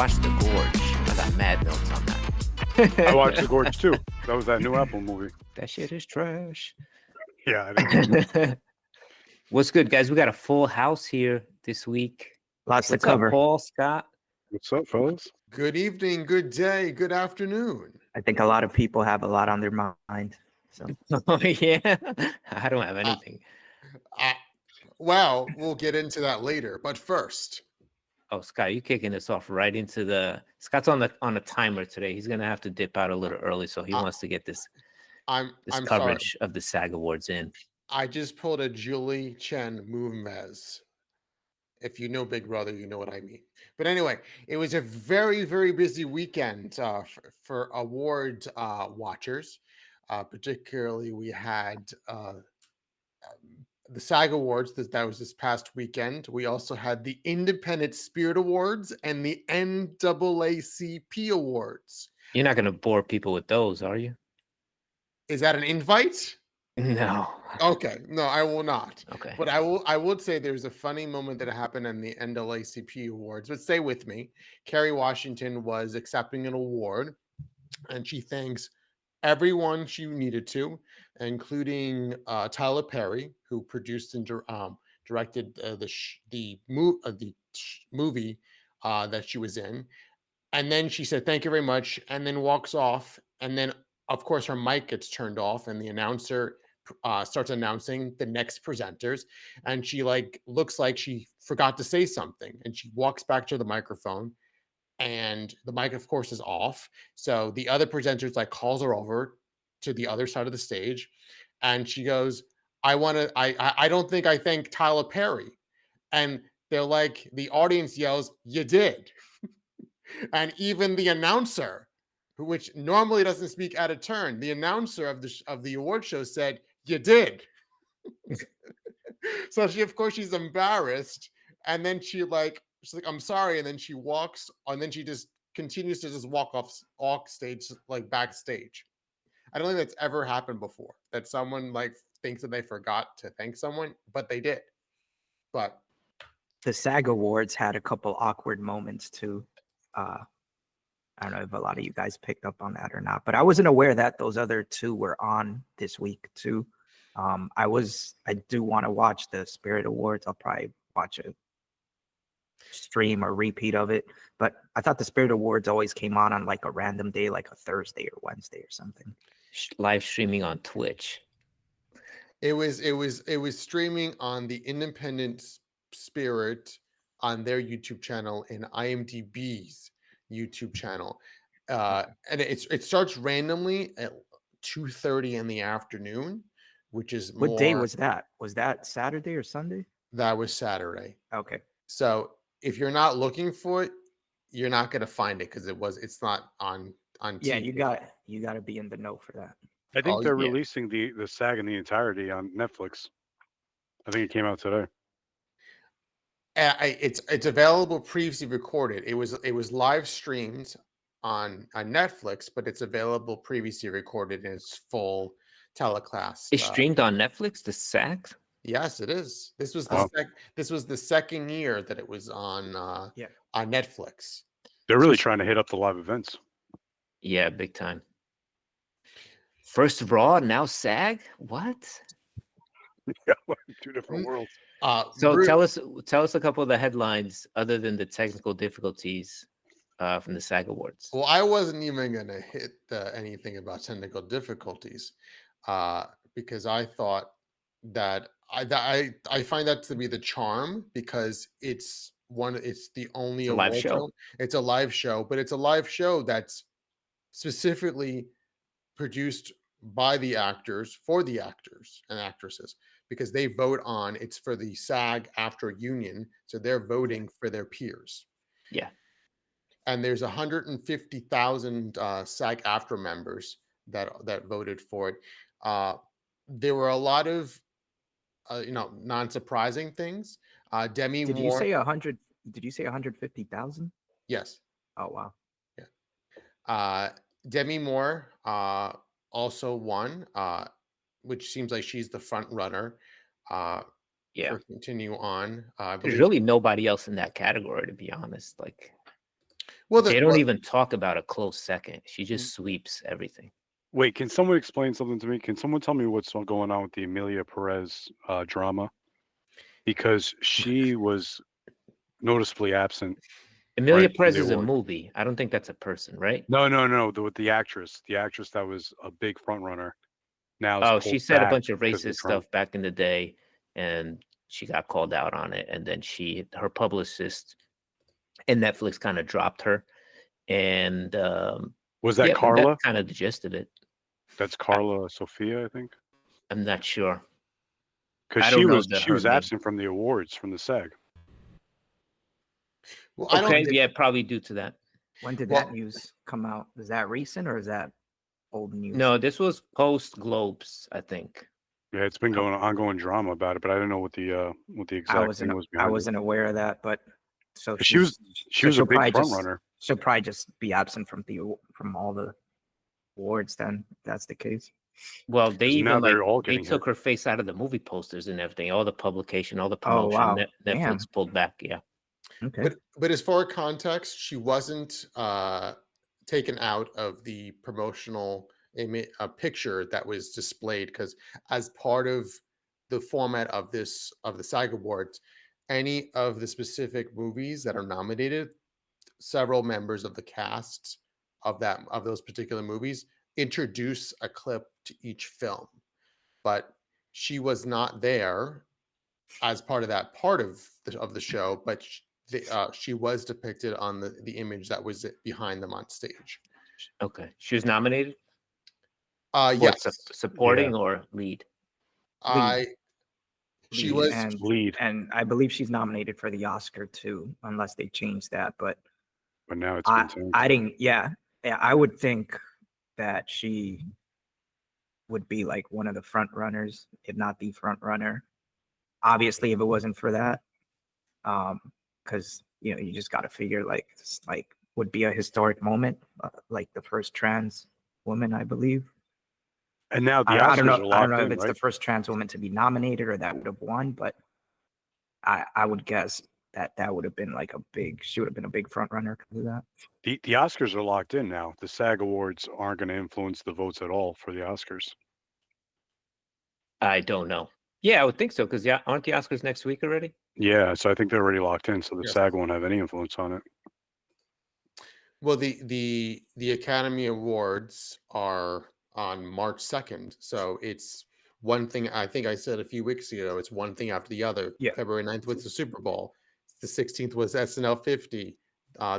watched The Gorge. I got mad notes on that. I watched The Gorge too. That was that new Apple movie. That shit is trash. Yeah, it is. What's good, guys? We got a full house here this week. Lots to What's cover. up, Paul, Scott? What's up, fellas? Good evening, good day, good afternoon. I think a lot of people have a lot on their mind. So Oh, yeah. I don't have anything. Well, we'll get into that later. But first, Oh, Scott, you kicking us off right into the... Scott's on a timer today. He's going to have to dip out a little early, so he wants to get this I'm coverage sorry. of the SAG Awards in. I just pulled a Julie Chen Moonves. If you know Big Brother, you know what I mean. But anyway, it was a very, very busy weekend for award watchers. Particularly, we had the SAG Awards. That was this past weekend. We also had the Independent Spirit Awards and the NAACP Awards. You're not going to bore people with those, are you? Is that an invite? No. Okay, no, I will not. Okay. But I would say there's a funny moment that happened in the NAACP Awards. But stay with me. Kerry Washington was accepting an award, and she thanks everyone she needed to, including Tyler Perry, who produced and directed the movie that she was in. And then she said, "Thank you very much," and then walks off. And then, of course, her mic gets turned off, and the announcer starts announcing the next presenters. And she looks like she forgot to say something, and she walks back to the microphone. And the mic, of course, is off. So the other presenters calls her over to the other side of the stage, and she goes, I don't think I thanked Tyler Perry. And they're like, the audience yells, "You did." And even the announcer, which normally doesn't speak out of turn, the announcer of the award show said, "You did." So she's embarrassed, and then she's like, "I'm sorry," and then she walks, and then she just continues to just walk off stage, backstage. I don't think that's ever happened before, that someone thinks that they forgot to thank someone, but they did. But the SAG Awards had a couple awkward moments too. I don't know if a lot of you guys picked up on that or not, but I wasn't aware that those other two were on this week too. I do want to watch the Spirit Awards. I'll probably watch a stream or repeat of it, but I thought the Spirit Awards always came on a random day, like a Thursday or Wednesday or something. Live streaming on Twitch. It was streaming on the Independent Spirit on their YouTube channel and IMDb's YouTube channel, and it starts randomly at 2:30 in the afternoon, which is what day was that? Was that Saturday or Sunday? That was Saturday. Okay. So if you're not looking for it, you're not going to find it because it's not on Yeah, TV. you got to be in the know for that. I think they're yeah. releasing the SAG in the entirety on Netflix. I think it came out today. It's available previously recorded. It was live streamed on Netflix, but it's available previously recorded in its full telecast. It's streamed on Netflix, the SAG? Yes, it is. This was Wow. this was the second year that it was on Netflix. They're really trying to hit up the live events. Yeah, big time. First Raw, now SAG? What? Yeah, two different worlds. So tell us a couple of the headlines other than the technical difficulties from the SAG Awards. Well, I wasn't even going to hit anything about technical difficulties because I thought that I find that to be the charm, because it's the only live award show. It's a live show, but it's a live show that's specifically produced by the actors for the actors and actresses, because they vote on it's for the SAG AFTRA union, so they're voting for their peers. Yeah. And there's 150,000 SAG AFTRA members that voted for it. There were a lot of non-surprising things. Demi Did Moore. you say 100? Did you say 150,000? Yes. Oh wow. Yeah. Demi Moore also won, which seems like she's the front runner. For continue on. There's really nobody else in that category, to be honest. Well, They don't even talk about a close second. She just sweeps everything. Wait, can someone explain something to me? Can someone tell me what's going on with the Amelia Perez drama? Because she was noticeably absent. Amelia Right, from Perez the is a award. movie. I don't think that's a person, right? No, with the actress that was a big front runner. Now is Oh, she pulled said a back bunch of because of racist Trump. stuff back in the day, and she got called out on it. And then her publicist and Netflix kind of dropped her. And Was that yeah, Carla? that's kind of the gist of it. That's Carla Sofia, I think. I'm not sure. Because I she don't know was her name. absent from the awards from the SAG. Well, I Okay, don't. yeah, probably due to that. When did Well- that news come out? Is that recent or is that old news? No, this was post Globes, I think. Yeah, it's been going ongoing drama about it, but I didn't know what the exact thing was I behind it. wasn't aware of that, but so She was so a she'll big probably front just- runner. She'll probably just be absent from all the awards. Then if that's the case. Well, they 'Cause now even they're all they getting took hit. her face out of the movie posters and everything. All the publication, all the Oh, promotion. wow. Netflix Damn. pulled back. Yeah. Okay. But as far as context, she wasn't taken out of the promotional picture that was displayed because as part of the format of the SAG Awards, any of the specific movies that are nominated, several members of the cast of those particular movies introduce a clip to each film, but she was not there as part of that part of the show, but she was depicted on the image that was behind them on stage. Okay. She was nominated. Yes, What, supporting or lead? She Lead was and Lead, and I believe she's nominated for the Oscar too, unless they changed that. But but now it's been changed. I didn't. Yeah, I would think that she would be like one of the front runners, if not the front runner. Obviously, if it wasn't for that, because you just got to figure like this, like would be a historic moment, like the first trans woman, I believe. And now the I don't Oscars know. are I don't locked know if in, it's right? the first trans woman to be nominated or that would have won, but I would guess that would have been like she would have been a big front runner because of that. The Oscars are locked in now. The SAG Awards aren't going to influence the votes at all for the Oscars. I don't know. Yeah, I would think so because aren't the Oscars next week already? Yeah, so I think they're already locked in, so the Yes. SAG won't have any influence on it. well, the Academy Awards are on March 2nd, so it's one thing. I think I said a few weeks ago, it's one thing after the other. Yeah. February 9th was the Super Bowl. The 16th was SNL 50.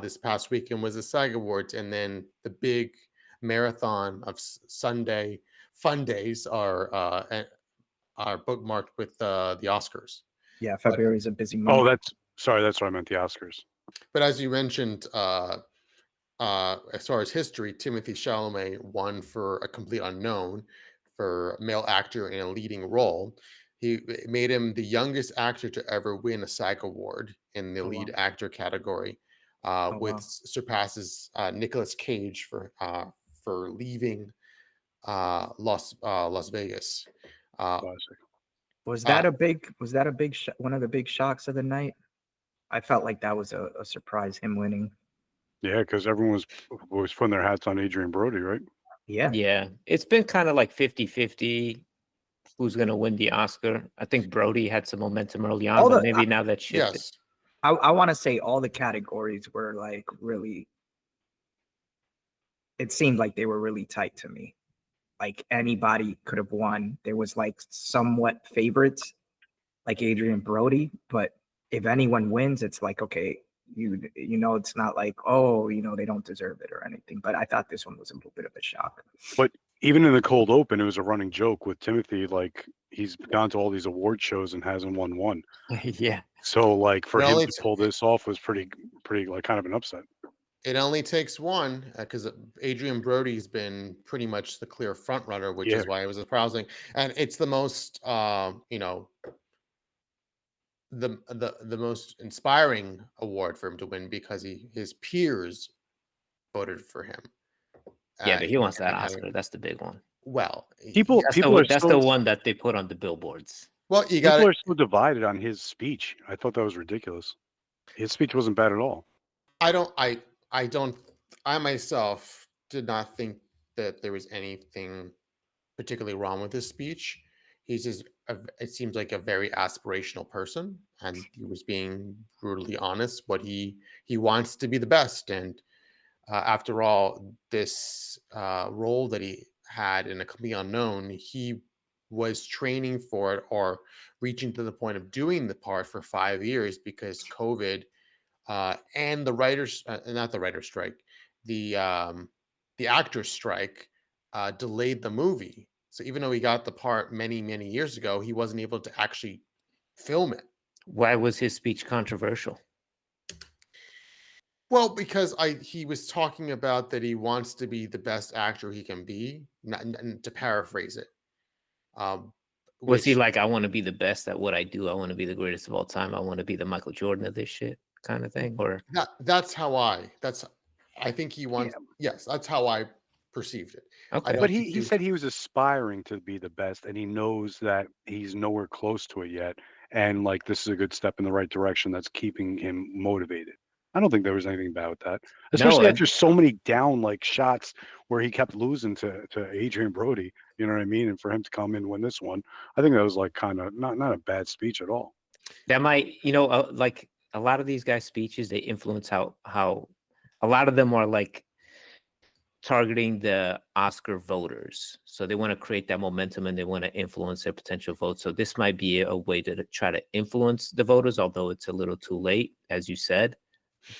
This past weekend was the SAG Awards, and then the big marathon of Sunday fun days are bookmarked with the Oscars. Yeah, February is a busy month. Oh, that's what I meant, the Oscars. But as you mentioned, as far as history, Timothy Chalamet won for A Complete Unknown for male actor in a leading role. It made him the youngest actor to ever win a SAG award in the Oh, lead wow. actor category, Wow. surpasses Nicolas Cage for leaving Las Vegas. Classic. Was that a big one of the big shocks of the night? I felt like that was a surprise, him winning. Yeah, because everyone was putting their hats on Adrian Brody, right? Yeah. Yeah. It's been kind of like 50-50 who's going to win the Oscar. I think Brody had some momentum early on, but maybe now that shifted. Yes, I want to say all the categories were like really, it seemed like they were really tight to me. Like anybody could have won. There was like somewhat favorites, like Adrian Brody, but if anyone wins, it's like, okay, it's not like, oh, they don't deserve it or anything. But I thought this one was a little bit of a shock. But even in the cold open, it was a running joke with Timothy. Like he's gone to all these award shows and hasn't won one. Yeah. So like for It him only to pull this off was pretty like kind of an upset. it only takes one because Adrian Brody's been pretty much the clear front runner, which Yeah. is why it was surprising. And it's the most, the most inspiring award for him to win because his peers voted for him. Yeah, but he wants that and had Oscar. That's the big one. Well, People are That's so, the one that they put on the billboards. well, you people got are so divided on his speech. I thought that was ridiculous. His speech wasn't bad at all. I I myself did not think that there was anything particularly wrong with his speech. He's just, it seems like a very aspirational person, and he was being brutally honest. What he wants to be the best, and after all, this role that he had in A Complete Unknown, he was training for it or reaching to the point of doing the part for 5 years because COVID and the writers, not the writer's strike, the actor's strike delayed the movie. So even though he got the part many years ago, he wasn't able to actually film it. Why was his speech controversial? Well, because he was talking about that he wants to be the best actor he can be, to paraphrase it. Was he Which like, I want to be the best at what I do. I want to be the greatest of all time. I want to be the Michael Jordan of this shit kind of thing? Or that's how I think he wants. Yes, that's how I perceived it. okay. But he said he was aspiring to be the best, and he knows that he's nowhere close to it yet. And like this is a good step in the right direction that's keeping him motivated. I don't think there was anything bad with that, especially after so many down like shots where he kept losing to Adrian Brody. You know what I mean? And for him to come in and win this one, I think that was like kind of not a bad speech at all. That might, like a lot of these guys' speeches, they influence how a lot of them are like targeting the Oscar voters. So they want to create that momentum and they want to influence their potential votes. So this might be a way to try to influence the voters, although it's a little too late, as you said.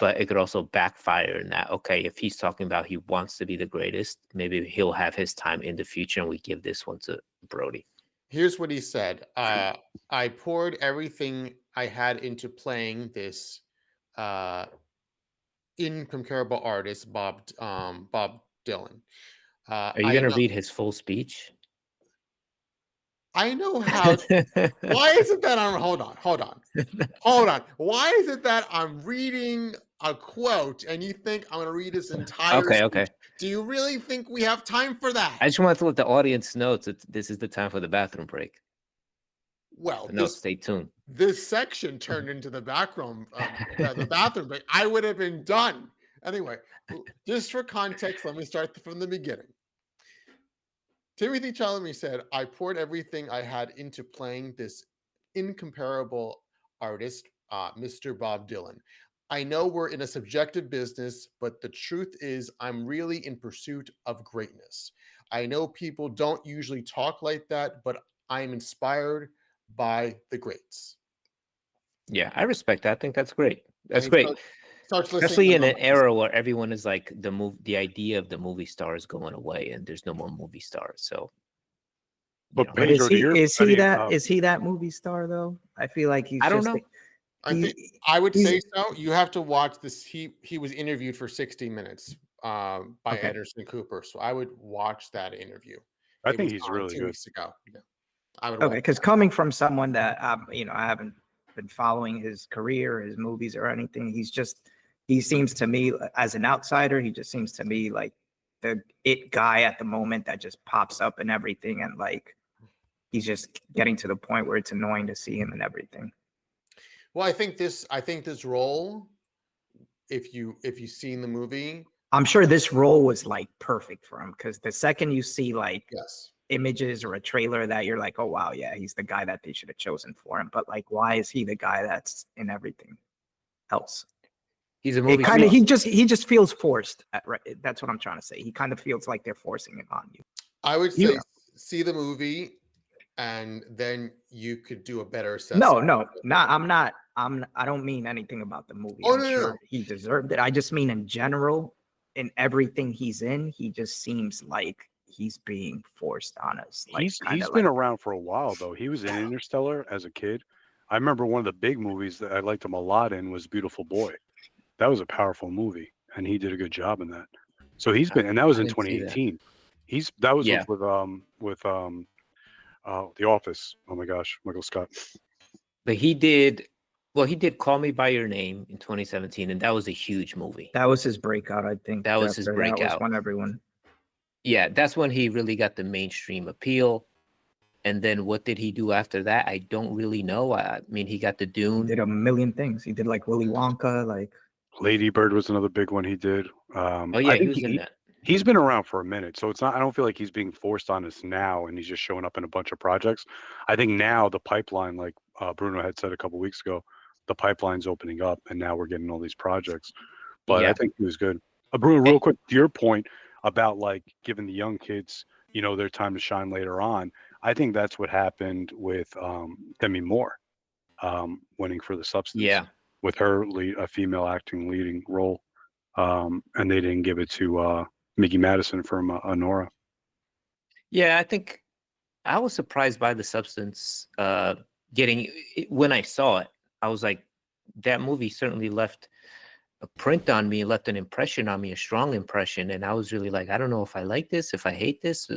But it could also backfire in that, okay, if he's talking about he wants to be the greatest, maybe he'll have his time in the future and we give this one to Brody. Here's what he said. I poured everything I had into playing this incomparable artist, Bob Dylan. Are you going to read his full speech? I know how. Why is it that I'm hold on? Why is it that I'm reading a quote and you think I'm going to read this entire Okay. Do you really think we have time for that? I just wanted to let the audience know that this is the time for the bathroom break. Well, no, stay tuned. This section turned into the backroom, the bathroom break. I would have been done. Anyway, just for context, let me start from the beginning. Timothy Chalamet said, I poured everything I had into playing this incomparable artist, Mr. Bob Dylan. I know we're in a subjective business, but the truth is I'm really in pursuit of greatness. I know people don't usually talk like that, but I'm inspired by the greats. Yeah, I respect that. I think that's great. That's great. Especially in an era where everyone is like the idea of the movie star is going away and there's no more movie stars. So but is he that movie star though? I feel like he's I don't know. I would say so. You have to watch this. He was interviewed for 60 minutes by Anderson Cooper. So I would watch that interview. I think he's really 2 good. weeks ago. Yeah. I would because coming from someone that I haven't been following his career, his movies or anything, he seems to me as an outsider, he just seems to me like the it guy at the moment that just pops up in everything, and like he's just getting to the point where it's annoying to see him and everything. Well, I think this role, if you've seen the movie, I'm sure this role was like perfect for him, because the second you see like images or a trailer that you're like, oh wow, yeah, he's the guy that they should have chosen for him. But like, why is he the guy that's in everything else? He's a movie. He just feels forced. That's what I'm trying to say. He kind of feels like they're forcing it on you. I would say see the movie, and then you could do a better assessment. No, I'm not. I don't mean anything about the movie. I'm sure he deserved it. I just mean in general, in everything he's in, he just seems like he's being forced on us. Like he's been around for a while though. He was in Interstellar as a kid. I remember one of the big movies that I liked him a lot in was Beautiful Boy. That was a powerful movie, and he did a good job in that. So he's been, and that was in 2018. That was with The Office. Oh my gosh, Michael Scott. But he did Call Me by Your Name in 2017, and that was a huge movie. That was his breakout, I think. That was his breakout. That was when everyone. Yeah, that's when he really got the mainstream appeal. And then what did he do after that? I don't really know. I mean, he got the Dune. He did a million things. He did like Willy Wonka, like. Lady Bird was another big one he did. Oh I yeah, he think was in that. he's been around for a minute, so it's not. I don't feel like he's being forced on us now, and he's just showing up in a bunch of projects. I think now the pipeline, like Bruno had said a couple weeks ago, the pipeline's opening up, and now we're getting all these projects. But I Yeah. think he was good. Bruno, real quick, to your point about like giving the young kids, their time to shine later on. I think that's what happened with Demi Moore, winning for The Substance, Yeah. with her a female acting leading role, and they didn't give it to Mickey Madison from Honora. Yeah, I think I was surprised by The Substance getting when I saw it. I was like, that movie certainly left a print on me, left an impression on me, a strong impression. And I was really like, I don't know if I like this, if I hate this.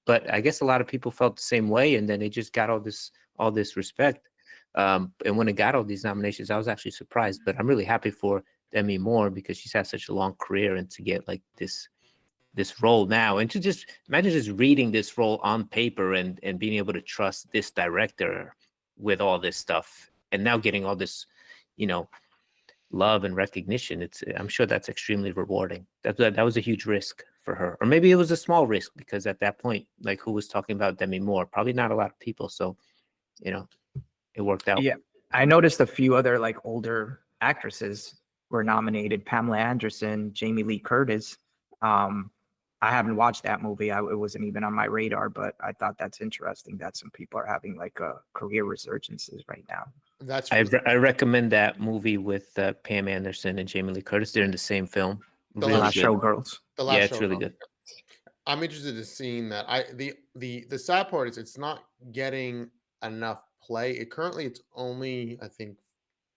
But I guess a lot of people felt the same way, and then it just got all this respect. And when it got all these nominations, I was actually surprised. But I'm really happy for Demi Moore because she's had such a long career, and to get like this role now, and to just imagine just reading this role on paper and being able to trust this director with all this stuff, and now getting all this, love and recognition. I'm sure that's extremely rewarding. That was a huge risk for her, or maybe it was a small risk, because at that point, like, who was talking about Demi Moore? Probably not a lot of people. So, it worked out. Yeah, I noticed a few other like older actresses were nominated. Pamela Anderson, Jamie Lee Curtis. I haven't watched that movie. It wasn't even on my radar, but I thought that's interesting that some people are having like a career resurgences right now. That's I recommend that movie with Pam Anderson and Jamie Lee Curtis. They're in the same film. The Really Last good. Showgirls. the last Yeah, it's show. really good. I'm interested in seeing that. The sad part is it's not getting enough play. Currently it's only, I think,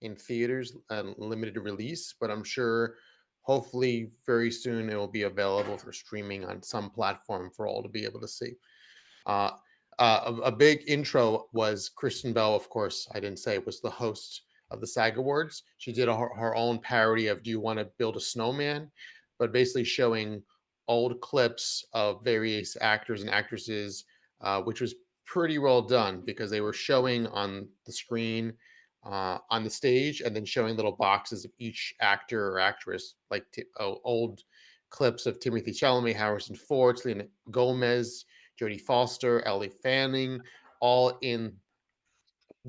in theaters and limited release, but I'm sure hopefully very soon it will be available for streaming on some platform for all to be able to see. A big intro was Kristen Bell, of course. I didn't say, was the host of the SAG Awards. She did her own parody of "Do You Want to Build a Snowman?" but basically showing old clips of various actors and actresses, which was pretty well done because they were showing on the screen, on the stage, and then showing little boxes of each actor or actress, like old clips of Timothy Chalamet, Harrison Ford, Selena Gomez, Jodie Foster, Ellie Fanning, all in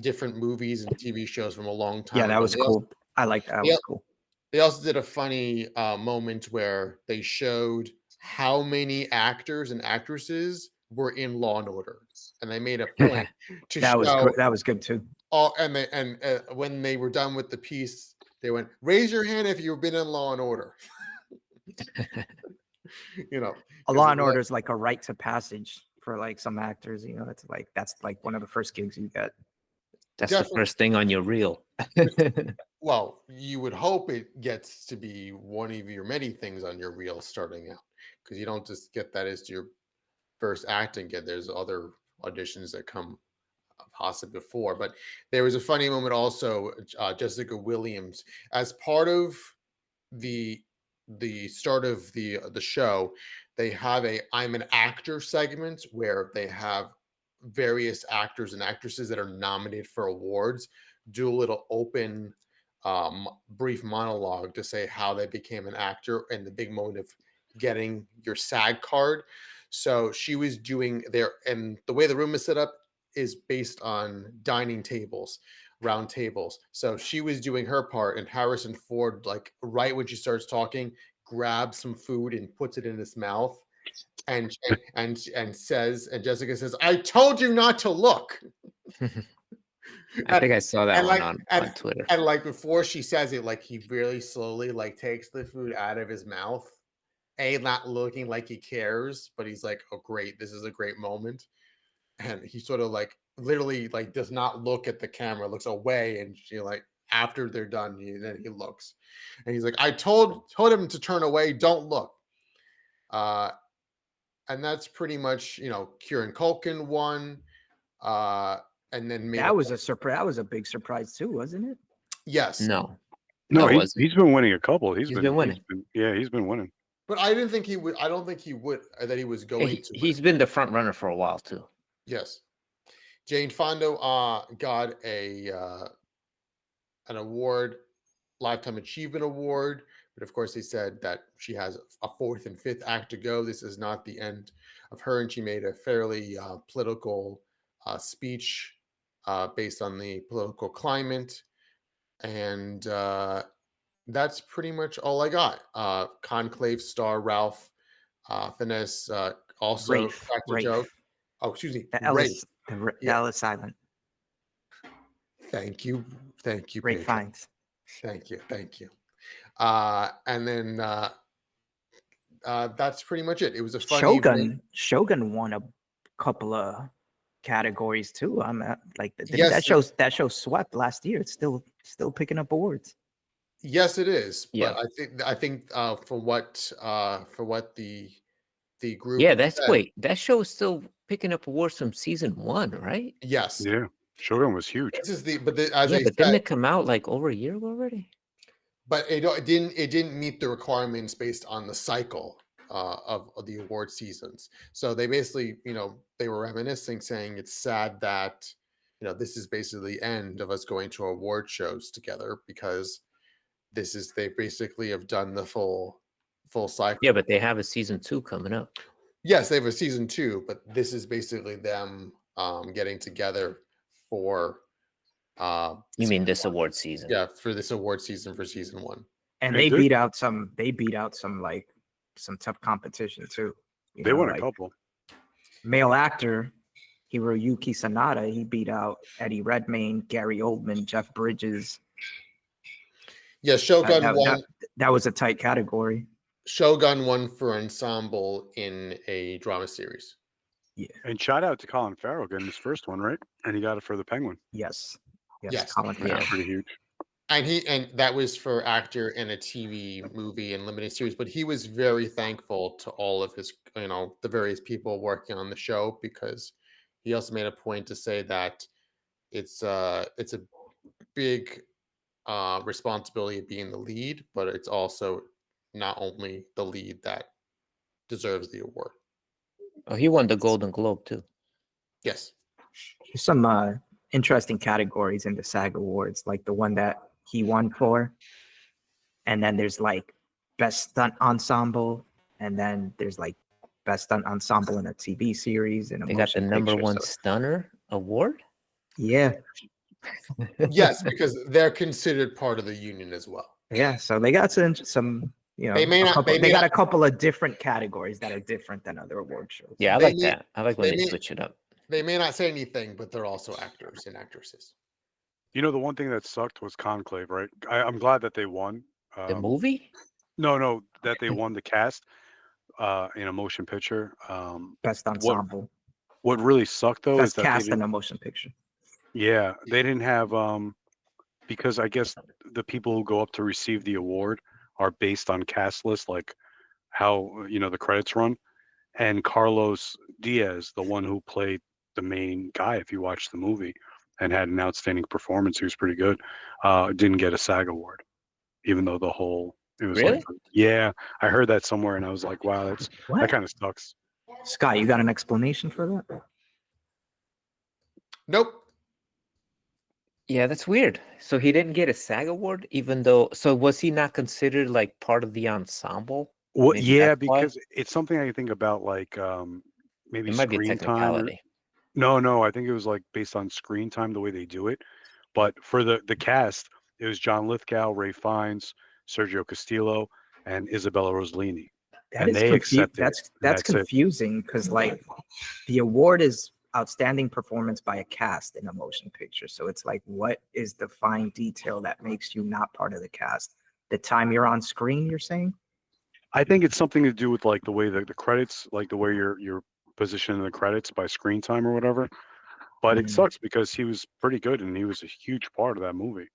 different movies and TV shows from a long time Yeah, that ago. was cool. I like that. That was cool. They also did a funny moment where they showed how many actors and actresses were in Law and Order, and they made a point to That was show good. That was good too. all. And when they were done with the piece, they went, "Raise your hand if you've been in Law and Order." A Law and Order is like a rite to passage for like some actors. That's like one of the first gigs you get. That's the first thing on your reel. Well, you would hope it gets to be one of your many things on your reel starting out, because you don't just get that as your first acting gig. There's other auditions that come possibly before. But there was a funny moment also. Jessica Williams, as part of the start of the show, they have a "I'm an actor" segment where they have various actors and actresses that are nominated for awards do a little open brief monologue to say how they became an actor and the big moment of getting your SAG card. So she was doing there, and the way the room is set up is based on dining tables, round tables. So she was doing her part, and Harrison Ford, like right when she starts talking, grabs some food and puts it in his mouth, and says, and Jessica says, "I told you not to look." I think I saw that one on Twitter. And like before she says it, like he really slowly like takes the food out of his mouth, not looking like he cares, but he's like, "Oh great, this is a great moment." And he sort of like literally like does not look at the camera, looks away, and she like after they're done, then he looks, and he's like, "I told him to turn away, don't look." And that's pretty much, Kieran Culkin won. And then that was a surprise. That was a big surprise too, wasn't it? Yes. No, he's been winning a couple. He's been winning. He's been winning. But I didn't think he would. I don't think he would. That he was going to. He's been the front runner for a while too. Yes. Jane Fonda got an award Lifetime Achievement Award. But of course, they said that she has a 4th and 5th act to go. This is not the end of her. And she made a fairly political speech based on the political climate. And that's pretty much all I got. Conclave star Ralph Fiennes also Rafe. cracked a Rafe. joke. Oh, excuse me. The L Rafe. is the Yeah. L is silent. Thank you. Thank you, Rafe Pedro. Fiennes. Thank you. Thank you. And then that's pretty much it. It was a fun evening. Shogun won a couple of categories too. I'm at, like Yes, that show swept last year. It's still picking up awards. Yes, it is. Yeah. But I think for what the group Yeah, that's said, wait. That show is still picking up awards from season 1, right? yes. Yeah, Shogun was huge. This is as Yeah, I but didn't said, it come out like over a year ago already? but it didn't meet the requirements based on the cycle of the award seasons. So they basically, they were reminiscing, saying it's sad that this is basically the end of us going to award shows together, because they basically have done the full cycle. Yeah, but they have a season 2 coming up. Yes, they have a season 2, but this is basically them getting together for You mean this award season? yeah, for this award season for season 1. And They they did. beat out some like some tough competition too. They won a like couple. male actor Hiroyuki Sanada, he beat out Eddie Redmayne, Gary Oldman, Jeff Bridges. Yeah, Shogun won. That was a tight category. Shogun won for ensemble in a drama series. Yeah. And shout out to Colin Farrell getting his first one, right? And he got it for The Penguin. Yes. Yes. Colin Yeah. Farrell. Pretty huge. And that was for actor in a TV movie and limited series. But he was very thankful to all of his, the various people working on the show, because he also made a point to say that it's a big responsibility of being the lead, but it's also not only the lead that deserves the award. Oh, he won the Golden Globe too. Yes. There's some interesting categories in the SAG Awards, like the one that he won for. And then there's like best stunt ensemble, and then there's like best stunt ensemble in a TV series and a They got the motion number picture, 1 so- stunner award. Yeah. Yes, because they're considered part of the union as well. Yeah. So they got some They may not- they may they got not- a couple of different categories that are different than other award shows. Yeah, I They like may- that. I like when they they may- switch it up. They may not say anything, but they're also actors and actresses. The one thing that sucked was Conclave, right? I'm glad that they won. The movie? No, that they won the cast in a motion picture. Best ensemble. What really sucked though is Best that they cast didn't, in a motion picture. yeah, they didn't have because I guess the people who go up to receive the award are based on cast lists, like how the credits run. And Carlos Diaz, the one who played the main guy, if you watch the movie, and had an outstanding performance, he was pretty good, didn't get a SAG award, even though it was Really? like, yeah, I heard that somewhere and I was like, wow, that What? kind of sucks. Scott, you got an explanation for that? Nope. Yeah, that's weird. So he didn't get a SAG award, even though. So was he not considered like part of the ensemble? Well, Maybe yeah, that's why? because it's something I think about, like maybe It might be a screen time. technicality. No, I think it was like based on screen time, the way they do it. But for the cast, it was John Lithgow, Ray Fiennes, Sergio Castillo, and Isabella Rossellini. That And is they confu- accepted it, That's and that's it. confusing, because like the award is outstanding performance by a cast in a motion picture. So it's like, what is the fine detail that makes you not part of the cast? The time you're on screen, you're saying? I think it's something to do with like the way the credits, like the way you're positioned in the credits by screen time or whatever. But it Mhm. sucks because he was pretty good and he was a huge part of that movie.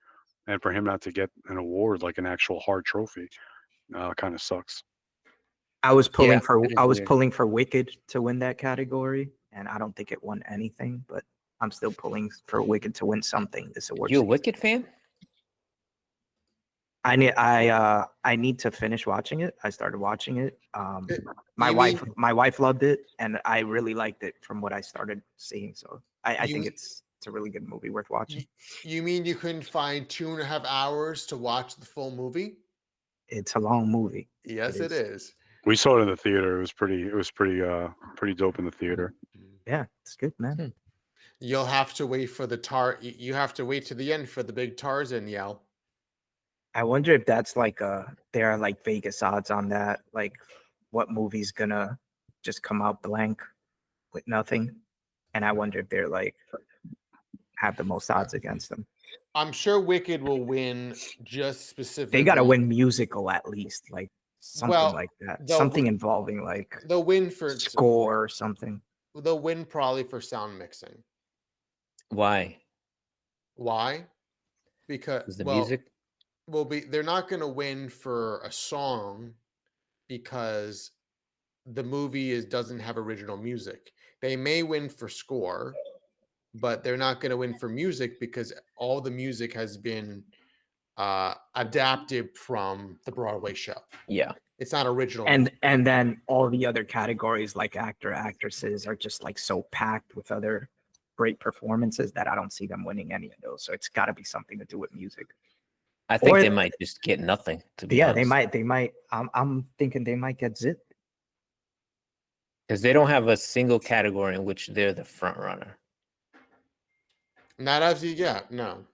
And for him not to get an award, like an actual hard trophy, kind of sucks. I was pulling Yeah, it is weird. pulling for Wicked to win that category, and I don't think it won anything, but I'm still pulling for Wicked to win something this award You a season. Wicked fan? I need to finish watching it. I started watching it. My You wife loved it, and I really liked it from what I started seeing. So I think You- it's It's a really good movie worth watching. You mean you couldn't find 2.5 hours to watch the full movie? It's a long movie. Yes, it is. We saw it in the theater. It was pretty dope in the theater. Yeah, it's good, man. You'll have to wait for you have to wait to the end for the big Tarzan yell. I wonder if that's like there are like Vegas odds on that. Like, what movie's gonna just come out blank with nothing? And I wonder if they're like have the most odds against them. I'm sure Wicked will win just specifically. They gotta win musical at least, like something like that. they'll Something win- involving like They'll win for score or something. They'll win probably for sound mixing. Why? Why? Because Is the music? they're not going to win for a song because the movie doesn't have original music. They may win for score, but they're not going to win for music because all the music has been adapted from the Broadway show. Yeah. It's not original. And then all the other categories like actor, actresses are just like so packed with other great performances that I don't see them winning any of those. So it's got to be something to do with music. I think Or- they might just get nothing. To be Yeah, honest. they might. I'm thinking they might get zipped. Because they don't have a single category in which they're the front runner. Not as you yet, no.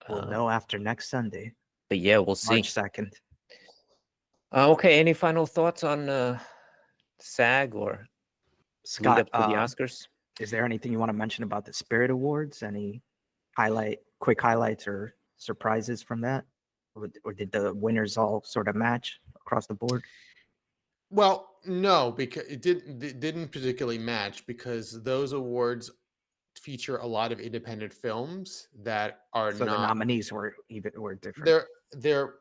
We'll know after next Sunday, But yeah, we'll see. March 2nd. Okay, any final thoughts on SAG or lead Scott, up to the Oscars? is there anything you want to mention about the Spirit Awards? Any quick highlights or surprises from that? Or did the winners all sort of match across the board? Well, no, because it didn't particularly match because those awards feature a lot of independent films that are So the not. nominees were different. They're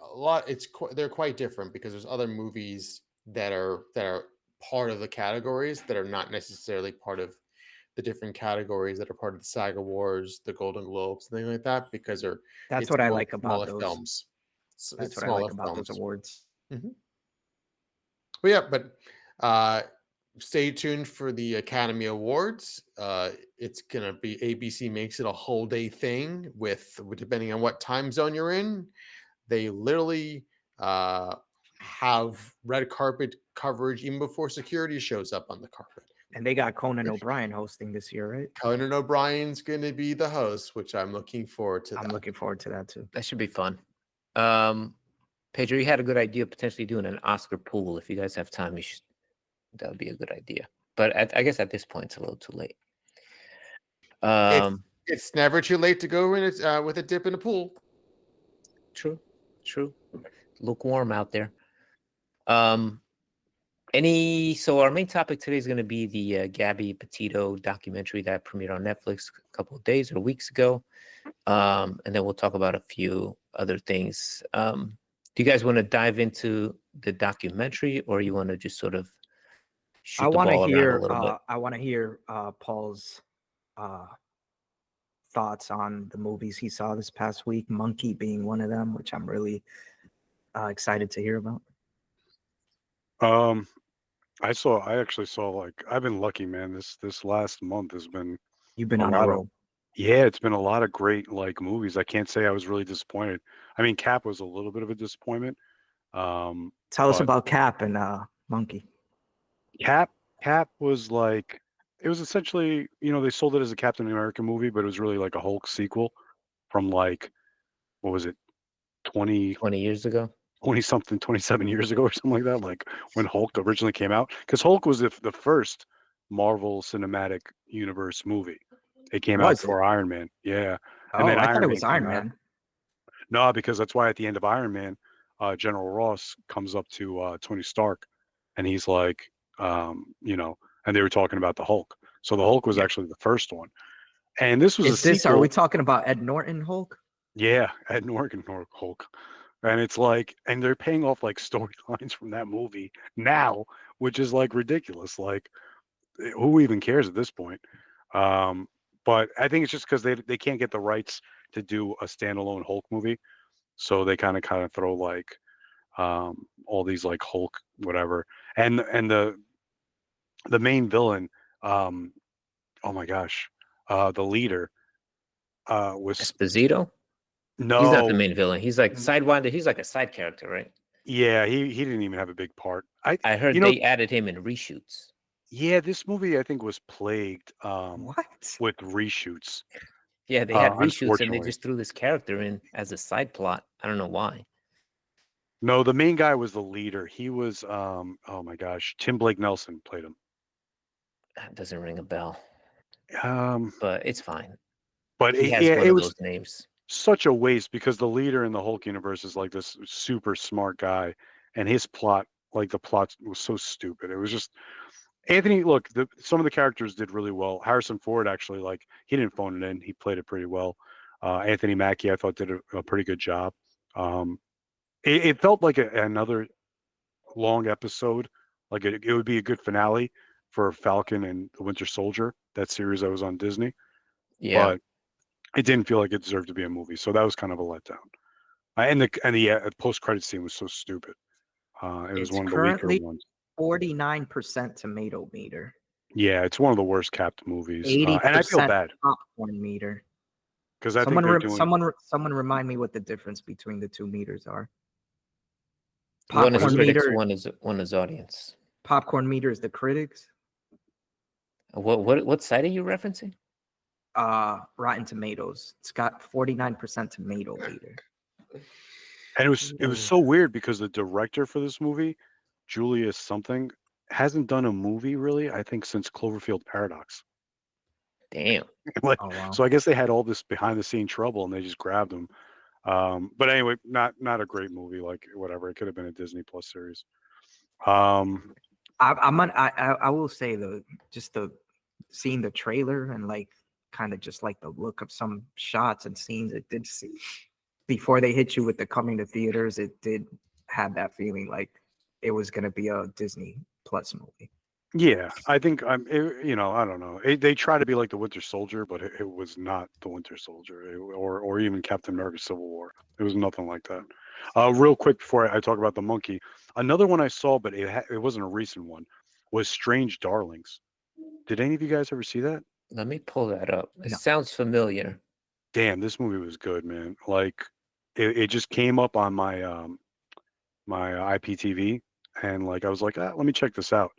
a lot. They're quite different because there's other movies that are part of the categories that are not necessarily part of the different categories that are part of the SAG Awards, the Golden Globes, things like that. Because That's what I like about smaller those films. That's It's what I like smaller about those films. awards. Well, yeah, but stay tuned for the Academy Awards. It's gonna be ABC makes it a whole day thing with depending on what time zone you're in. They literally have red carpet coverage even before security shows up on the carpet. And they got Conan O'Brien hosting this year, right? Conan O'Brien's going to be the host, which I'm looking forward to. I'm looking forward to that too. That should be fun. Pedro, you had a good idea of potentially doing an Oscar pool. If you guys have time, that would be a good idea. But I guess at this point, it's a little too late. It's never too late to go in with a dip in a pool. True. Lukewarm out there. So our main topic today is going to be the Gabby Petito documentary that premiered on Netflix a couple of days or weeks ago. And then we'll talk about a few other things. Do you guys want to dive into the documentary, or you want to just sort of shoot the ball around a little bit? I want to hear Paul's thoughts on the movies he saw this past week, Monkey being one of them, which I'm really excited to hear about. I actually saw like I've been lucky, man. This last month has been You've been a on a lot of roll. it's been a lot of great like movies. I can't say I was really disappointed. I mean, Cap was a little bit of a disappointment. Tell us but about Cap and Monkey. Cap was like it was essentially, they sold it as a Captain America movie, but it was really like a Hulk sequel from like what was it, 20 years ago? 20 something, 27 years ago or something like that, like when Hulk originally came out. Because Hulk was the first Marvel Cinematic Universe movie. It came out before Iron Man. Yeah. Oh, I thought it was Iron Man. No, because that's why at the end of Iron Man, General Ross comes up to Tony Stark and he's like, and they were talking about the Hulk. So the Hulk was actually the first one. And this was sequel. Are we talking about Ed Norton Hulk? Yeah, Ed Norton Hulk. And it's like, and they're paying off like storylines from that movie now, which is like ridiculous. Like, who even cares at this point? But I think it's just because they can't get the rights to do a standalone Hulk movie, so they kind of throw like all these like Hulk whatever, and the main villain, oh my gosh, the leader was Esposito. He's not the no, main villain. He's like sidewinder. He's like a side character, right? yeah, he didn't even have a big part. I heard You know, they added him in reshoots. yeah, this movie I think was plagued What? with reshoots. Yeah, they had reshoots and they Unfortunately, just threw this character in as a side plot. I don't know why. no, the main guy was the leader. He was oh my gosh, Tim Blake Nelson played him. That doesn't ring a bell, Um, but it's fine. but He has yeah, one it of was those names. such a waste because the leader in the Hulk universe is like this super smart guy, and his plot, like the plot, was so stupid. It was just Anthony. Look, some of the characters did really well. Harrison Ford actually, like, he didn't phone it in. He played it pretty well. Anthony Mackie, I thought, did a pretty good job. Um, it felt like another long episode. Like it would be a good finale for Falcon and the Winter Soldier, that series that was on Disney. Yeah. But it didn't feel like it deserved to be a movie, so that was kind of a letdown. And the post credit scene was so stupid. It was It's one of the weaker currently ones. 49% tomato meter, Yeah, it's one of the worst capped movies, and I feel 80% bad popcorn meter. because I think they're doing. Someone remind me what the difference between the two meters are. One is Popcorn critics, meter, one is audience. popcorn meter is the critics. What site are you referencing? Rotten Tomatoes. It's got 49% tomato meter. And it was so weird because the director for this movie, Julius something, hasn't done a movie really, I think, since Cloverfield Paradox. Damn. Like, Oh wow. so I guess they had all this behind the scene trouble and they just grabbed him. But anyway, not a great movie. Like, whatever, it could have been a Disney Plus series. I will say seeing the trailer and like kind of just like the look of some shots and scenes, it did see before they hit you with the coming to theaters, it did have that feeling like it was going to be a Disney Plus movie. Yeah, I think I don't know. They try to be like the Winter Soldier, but it was not the Winter Soldier, or even Captain America: Civil War. It was nothing like that. Real quick before I talk about the monkey, another one I saw, but it wasn't a recent one, was Strange Darlings. Did any of you guys ever see that? Let me pull that up. It No. sounds familiar. Damn, this movie was good, man. Like, it just came up on my my IPTV, and like I was like, let me check this out.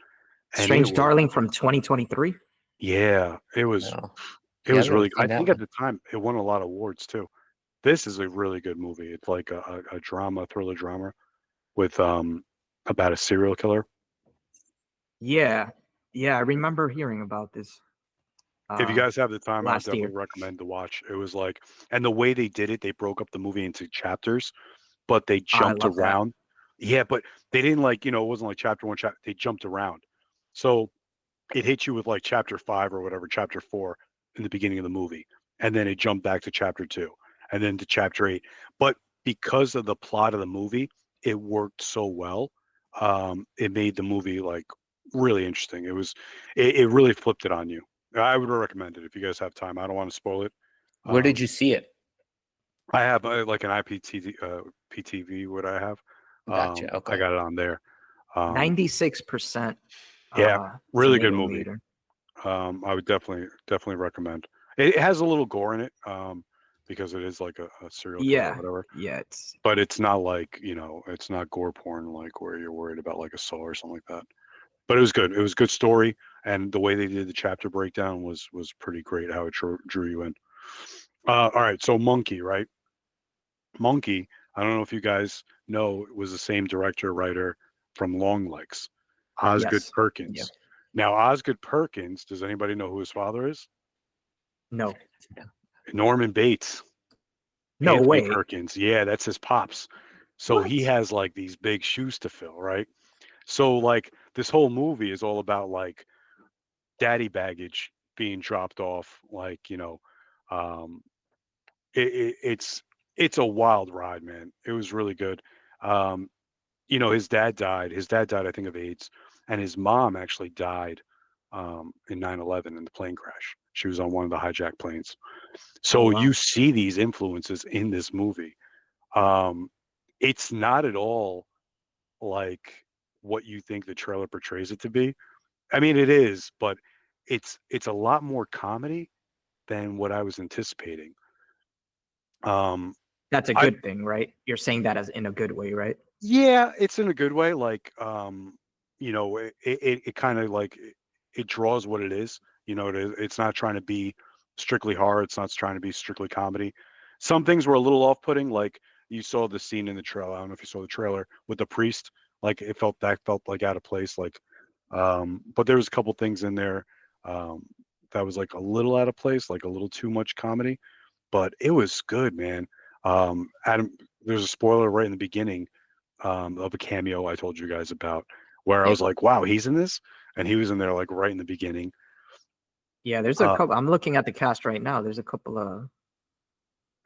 And Strange Darling from 2023. Yeah, it was. No. It Yeah, was I've never really. I seen that think at one. the time it won a lot of awards too. This is a really good movie. It's like a thriller drama with about a serial killer. Yeah, I remember hearing about this. If you guys have the time, I would Last definitely year. recommend to watch. It was like, and the way they did it, they broke up the movie into chapters, but they I jumped love that. around. Yeah, but they didn't like, it wasn't like chapter one, chapter. They jumped around, so it hit you with like chapter 5 or whatever, chapter 4 in the beginning of the movie, and then it jumped back to chapter 2, and then to chapter 8. But because of the plot of the movie, it worked so well. It made the movie like really interesting. It really flipped it on you. I would recommend it if you guys have time. I don't want to spoil it. Where did you see it? I have like an IPTV, PTV. What I have, Gotcha. I Okay. got it on there. 96%. Yeah, really good tomato movie. meter. I would definitely recommend. It has a little gore in it, because it is like a serial killer or whatever. Yeah, it's But it's not like, it's not gore porn like where you're worried about like a saw or something like that. But it was good. It was a good story, and the way they did the chapter breakdown was pretty great. How it drew you in. All right, so Monkey, right? Monkey. I don't know if you guys know, it was the same director writer from Longlegs, Osgood yes. Perkins. Yeah. Now, Osgood Perkins, does anybody know who his father is? No. Norman Bates. No Anthony way. Perkins. Yeah, that's his pops. So he What? has like these big shoes to fill, right? So like this whole movie is all about like daddy baggage being dropped off, like, um it's a wild ride, man. It was really good. Um, his dad died. His dad died, I think, of AIDS, and his mom actually died in 9/11 in the plane crash. She was on one of the hijacked planes. Oh So wow. you see these influences in this movie. Um, it's not at all like what you think the trailer portrays it to be. I mean, it is, but it's a lot more comedy than what I was anticipating. Um, That's a I good thing, right? You're saying that as in a good way, right? Yeah, it's in a good way. Like, it kind of like it draws what it is. It's not trying to be strictly horror. It's not trying to be strictly comedy. Some things were a little off-putting. Like you saw the scene in the trailer. I don't know if you saw the trailer with the priest. Like that felt like out of place. Like, but there was a couple things in there um, that was like a little out of place, like a little too much comedy. But it was good, man. Adam, there's a spoiler right in the beginning of a cameo I told you guys about, where I Yep. was like, "Wow, he's in this," and he was in there like right in the beginning. Yeah, there's a Uh, couple. I'm looking at the cast right now. There's a couple of.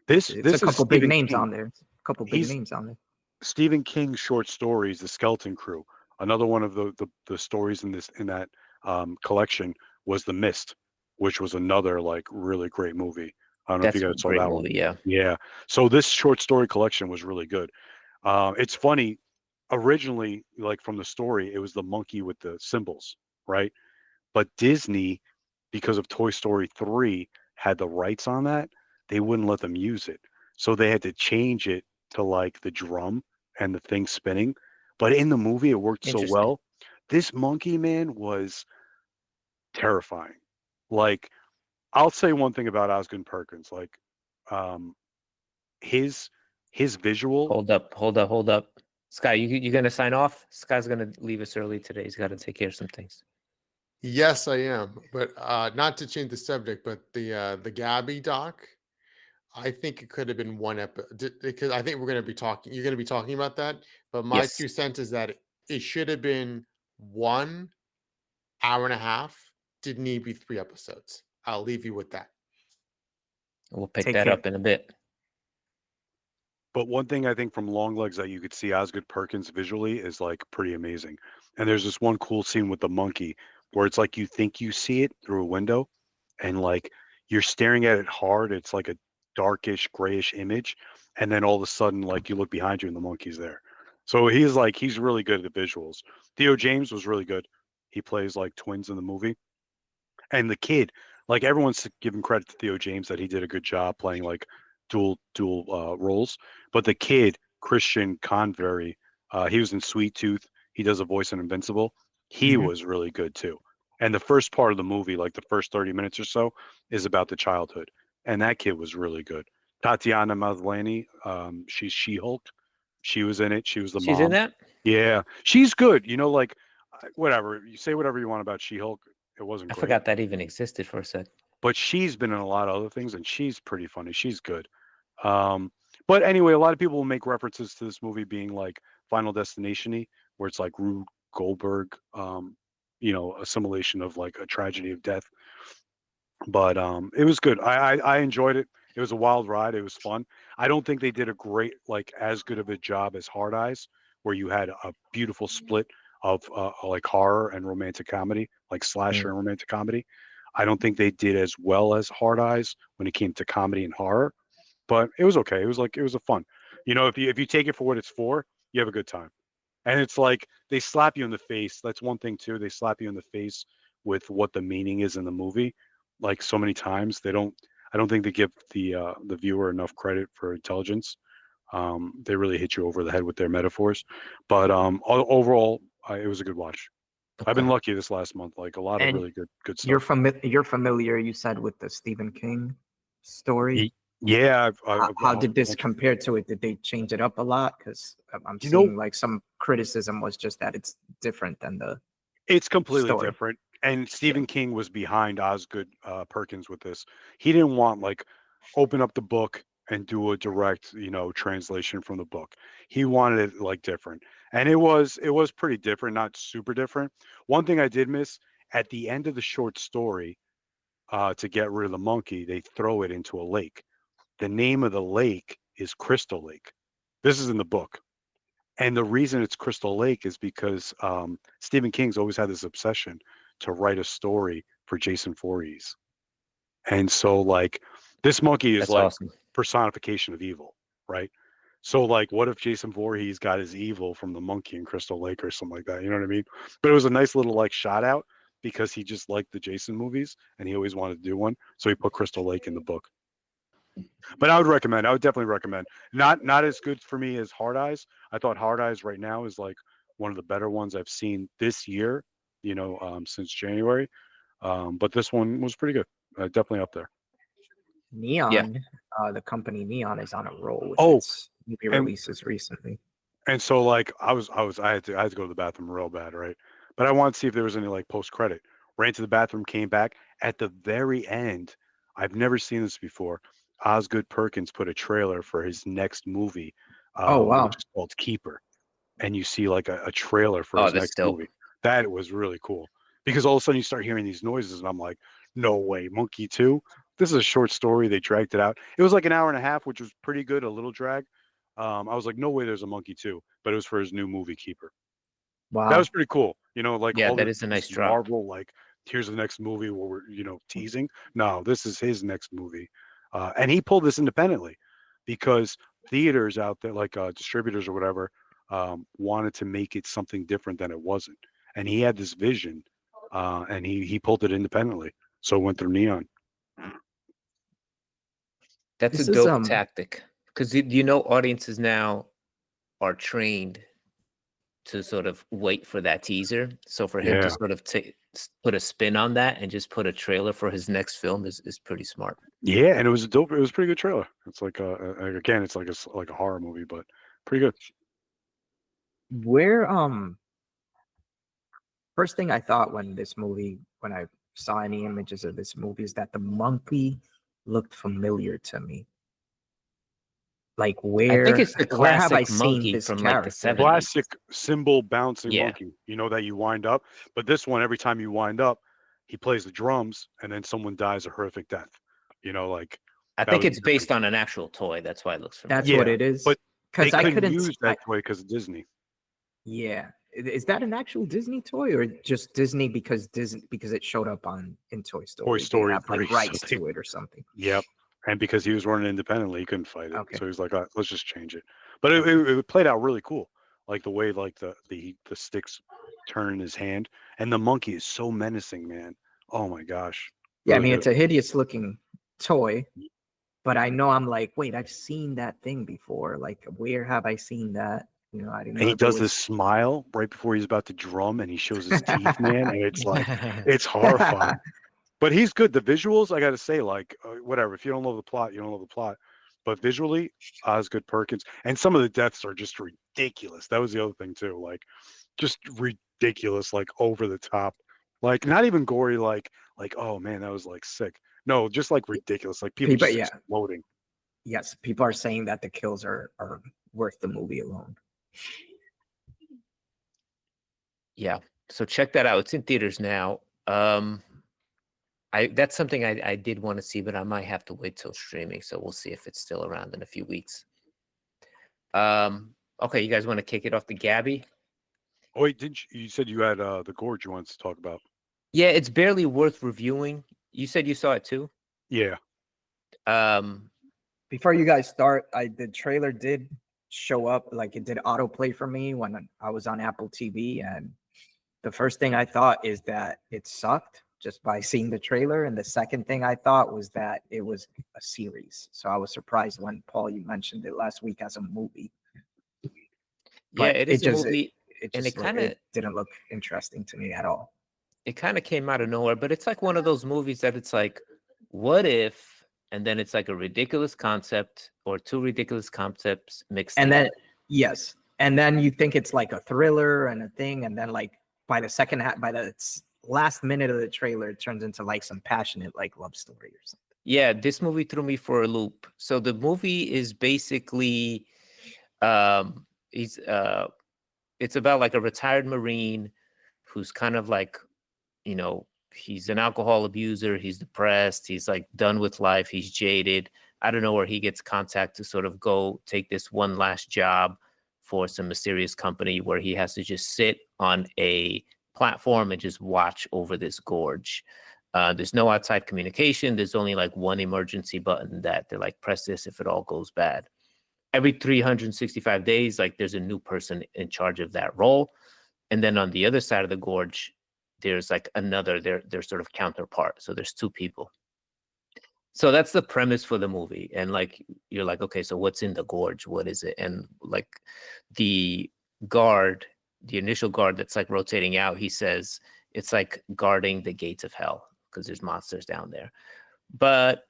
this It's a this is couple big Stephen names King. on there. A couple big He's names on there. Stephen King's short stories, The Skeleton Crew. Another one of the stories in that collection was The Mist, which was another like really great movie. I don't know if you That's a guys saw great that one. movie. Yeah. Yeah. So this short story collection was really good. It's funny. Originally, like from the story, it was the monkey with the symbols, right? But Disney, because of Toy Story 3, had the rights on that. They wouldn't let them use it. So they had to change it to like the drum and the thing spinning. But in the movie, it worked so Interesting. well. This monkey man was terrifying. Like, I'll say one thing about Osgood Perkins. Like, um, his his visual. Hold up. Hold up. Hold up. Sky, you gonna sign off? Sky's gonna leave us early today. He's got to take care of some things. Yes, I am. But not to change the subject, but the Gabby doc, I think it could have been one episode because I think we're going to be talking. You're going to be talking about that. But my Yes. 2 cents is that it should have been 1 hour and a half. Didn't need to be 3 episodes. I'll leave you with that. We'll pick Take that care. up in a bit. But one thing I think from Long Legs that you could see Osgood Perkins visually is like pretty amazing. And there's this one cool scene with the monkey where it's like you think you see it through a window and like you're staring at it hard. It's like a darkish, grayish image. And then all of a sudden, like you look behind you and the monkey's there. So he's really good at the visuals. Theo James was really good. He plays like twins in the movie. And the kid, like everyone's giving credit to Theo James that he did a good job playing like dual roles. But the kid, Christian Convery, he was in Sweet Tooth. He does a voice in Invincible. He Mhm. was really good too. And the first part of the movie, like the first 30 minutes or so, is about the childhood. And that kid was really good. Tatiana Maslany, she's She-Hulk. She was in it. She was the She's in mom. that. Yeah, she's good. Like whatever you say, whatever you want about She-Hulk. It wasn't I great, forgot that even existed for a sec. but she's been in a lot of other things, and she's pretty funny. She's good. Um, but anyway, a lot of people will make references to this movie being like Final Destination-y, where it's like Rube Goldberg, assimilation of like a tragedy of death. But it was good. I enjoyed it. It was a wild ride. It was fun. I don't think they did a great, like, as good of a job as Hard Eyes, where you had a beautiful split of like horror and romantic comedy, like slasher Mm. and romantic comedy. I don't think they did as well as Hard Eyes when it came to comedy and horror, but it was okay. It was a fun. If you take it for what it's for, you have a good time. And it's like they slap you in the face. That's one thing too. They slap you in the face with what the meaning is in the movie. Like so many times, they don't. I don't think they give the viewer enough credit for intelligence. They really hit you over the head with their metaphors. But overall, it was a good watch. I've been Okay. lucky this last month. Like a lot of And really good you're stuff. you're familiar, you said, with the Stephen King story. Ye- Yeah, How, I've how a did this bunch. compare to it? Did they change it up a lot? Because I'm You know, seeing like some criticism was just that it's different than the It's completely story. different. And Yeah. Stephen King was behind Osgood Perkins with this. He didn't want like open up the book and do a direct, translation from the book. He wanted it like different. And it was pretty different, not super different. One thing I did miss at the end of the short story, to get rid of the monkey, they throw it into a lake. The name of the lake is Crystal Lake. This is in the book. And the reason it's Crystal Lake is because Stephen King's always had this obsession to write a story for Jason Voorhees. And so, like, this monkey is That's like awesome. personification of evil, right? So, like, what if Jason Voorhees got his evil from the monkey in Crystal Lake or something like that? You know what I mean? But it was a nice little like shout out because he just liked the Jason movies and he always wanted to do one. So he put Crystal Lake in the book. But I would definitely recommend. Not as good for me as Hard Eyes. I thought Hard Eyes right now is like one of the better ones I've seen this year, since January. But this one was pretty good. Definitely up there. Neon, the company Neon is on a roll with Oh, its movie and- releases recently. And so like I had to go to the bathroom real bad, right? But I wanted to see if there was any like post credit. Ran to the bathroom, came back. At the very end, I've never seen this before. Osgood Perkins put a trailer for his next movie, Oh, wow. which is called Keeper. And you see like a trailer for Oh, his that's next dope. movie. That was really cool. Because all of a sudden you start hearing these noises and I'm like, no way, Monkey 2? This is a short story. They dragged it out. It was like an hour and a half, which was pretty good, a little drag. I was like, no way there's a Monkey 2, but it was for his new movie Keeper. Wow. That was pretty cool. Like Yeah, all that the is a nice this drop. Marvel, like here's the next movie where we're teasing. No, this is his next movie, and he pulled this independently because theaters out there, like distributors or whatever, wanted to make it something different than it wasn't, and he had this vision, and he pulled it independently. So it went through Neon. That's This a is, dope tactic because audiences now are trained to sort of wait for that teaser. So for him Yeah. to sort of put a spin on that and just put a trailer for his next film is pretty smart. Yeah, and it was a pretty good trailer. It's like again, it's like a horror movie, but pretty good. Where first thing I thought when I saw any images of this movie is that the monkey looked familiar to me. Like I think it's the where have I classic seen monkey this from like the character? 70s. Classic cymbal bouncing Yeah. monkey, that you wind up. But this one, every time you wind up, he plays the drums and then someone dies a horrific death. Like I that think was it's the based difference. on an actual toy. That's why it looks familiar. That's what Yeah, it is. but they Because I couldn't couldn't use that toy because of Disney. Yeah. Is that an actual Disney toy or just Disney because it showed up in Toy Story? They Story have, like 3, so rights they- to it or something. Yep. And because he was running independently, he couldn't fight it. Okay. So he was like, let's just change it. But it played out really cool. Like the way like the sticks turn in his hand. And the monkey is so menacing, man. Oh my gosh. Yeah, I Really mean good. it's a hideous looking toy, but I know I'm like, wait, I've seen that thing before. Like, where have I seen that? I didn't know. And he if it does was- this smile right before he's about to drum and he shows his teeth, man. And it's like, it's horrifying. But he's good. The visuals, I got to say, like, whatever. If you don't love the plot, you don't love the plot. But visually, Osgood Perkins. And some of the deaths are just ridiculous. That was the other thing, too. Like, just ridiculous, like, over the top. Like, not even gory, like, oh, man, that was, like, sick. No, just, like, ridiculous. Like, people just exploding. Yes, people are saying that the kills are worth the movie alone. Yeah. So check that out. It's in theaters now. That's something I did want to see, but I might have to wait till streaming. So we'll see if it's still around in a few weeks. Okay, you guys want to kick it off to Gabby? Oh, wait, you said you had the Gorge you wanted to talk about? Yeah, it's barely worth reviewing. You said you saw it too? Yeah. Before you guys start, the trailer did show up, like it did autoplay for me when I was on Apple TV, and the first thing I thought is that it sucked just by seeing the trailer, and the second thing I thought was that it was a series. So I was surprised when Paul, you mentioned it last week as a movie. Yeah, it is a movie. It didn't look interesting to me at all. It kind of came out of nowhere, but it's like one of those movies that it's like, what if, and then it's like a ridiculous concept or two ridiculous concepts mixed together. Then yes, and then you think it's like a thriller and a thing, and then like by the second half, by the last minute of the trailer, it turns into like some passionate like love story or something. Yeah, this movie threw me for a loop. So the movie is basically it's about like a retired Marine who's kind of like, he's an alcohol abuser, he's depressed, he's like done with life, he's jaded. I don't know where he gets contact to sort of go take this one last job for some mysterious company where he has to just sit on a platform and just watch over this gorge. There's no outside communication. There's only like one emergency button that they're like, press this if it all goes bad. Every 365 days, like there's a new person in charge of that role. And then on the other side of the gorge, there's like another their sort of counterpart. So there's two people. So that's the premise for the movie. And like you're like, okay, so what's in the gorge? What is it? And like the guard, the initial guard that's like rotating out, he says it's like guarding the gates of hell because there's monsters down there. But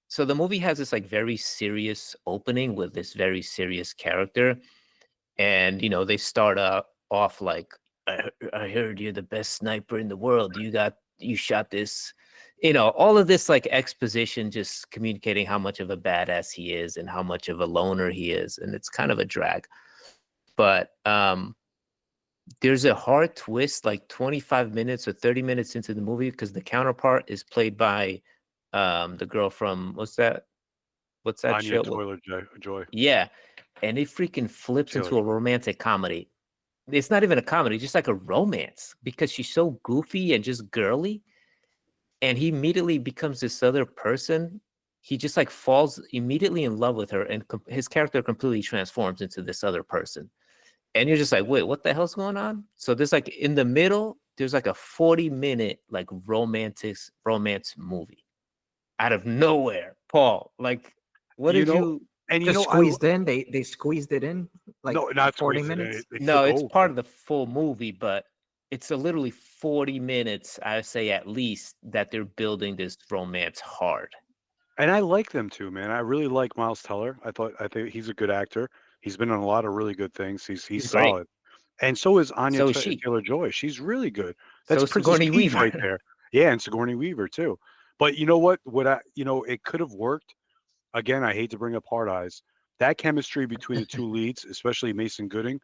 so the movie has this like very serious opening with this very serious character. And you know, they start off like, I heard you're the best sniper in the world. You shot this, you know, all of this like exposition, just communicating how much of a badass he is and how much of a loner he is. And it's kind of a drag. But there's a hard twist like 25 minutes or 30 minutes into the movie because the counterpart is played by the girl from what's that Anya show? Joy. Yeah. And it freaking flips Taylor into a Joy. romantic comedy. It's not even a comedy, just like a romance because she's so goofy and just girly. And he immediately becomes this other person. He just like falls immediately in love with her, and his character completely transforms into this other person. And you're just like, wait, what the hell's going on? So there's like in the middle, there's like a 40-minute like romance movie out of nowhere. Paul, like, what did you? And Just squeezed in. They squeezed it in like no, not 40 squeezed it in, minutes. they No, took it's over. part of the full movie, but it's a literally 40 minutes, I say at least, that they're building this romance hard. And I like them too, man. I really like Miles Teller. I think he's a good actor. He's been in a lot of really good things. He's He's great. solid. And so is Anya So is she. Taylor-Joy. She's really good. So That's is Princess Sigourney Peach Weaver. right there. Yeah, and Sigourney Weaver too. But you know what? It could have worked. Again, I hate to bring up Hard Eyes. That chemistry between the two leads, especially Mason Gooding,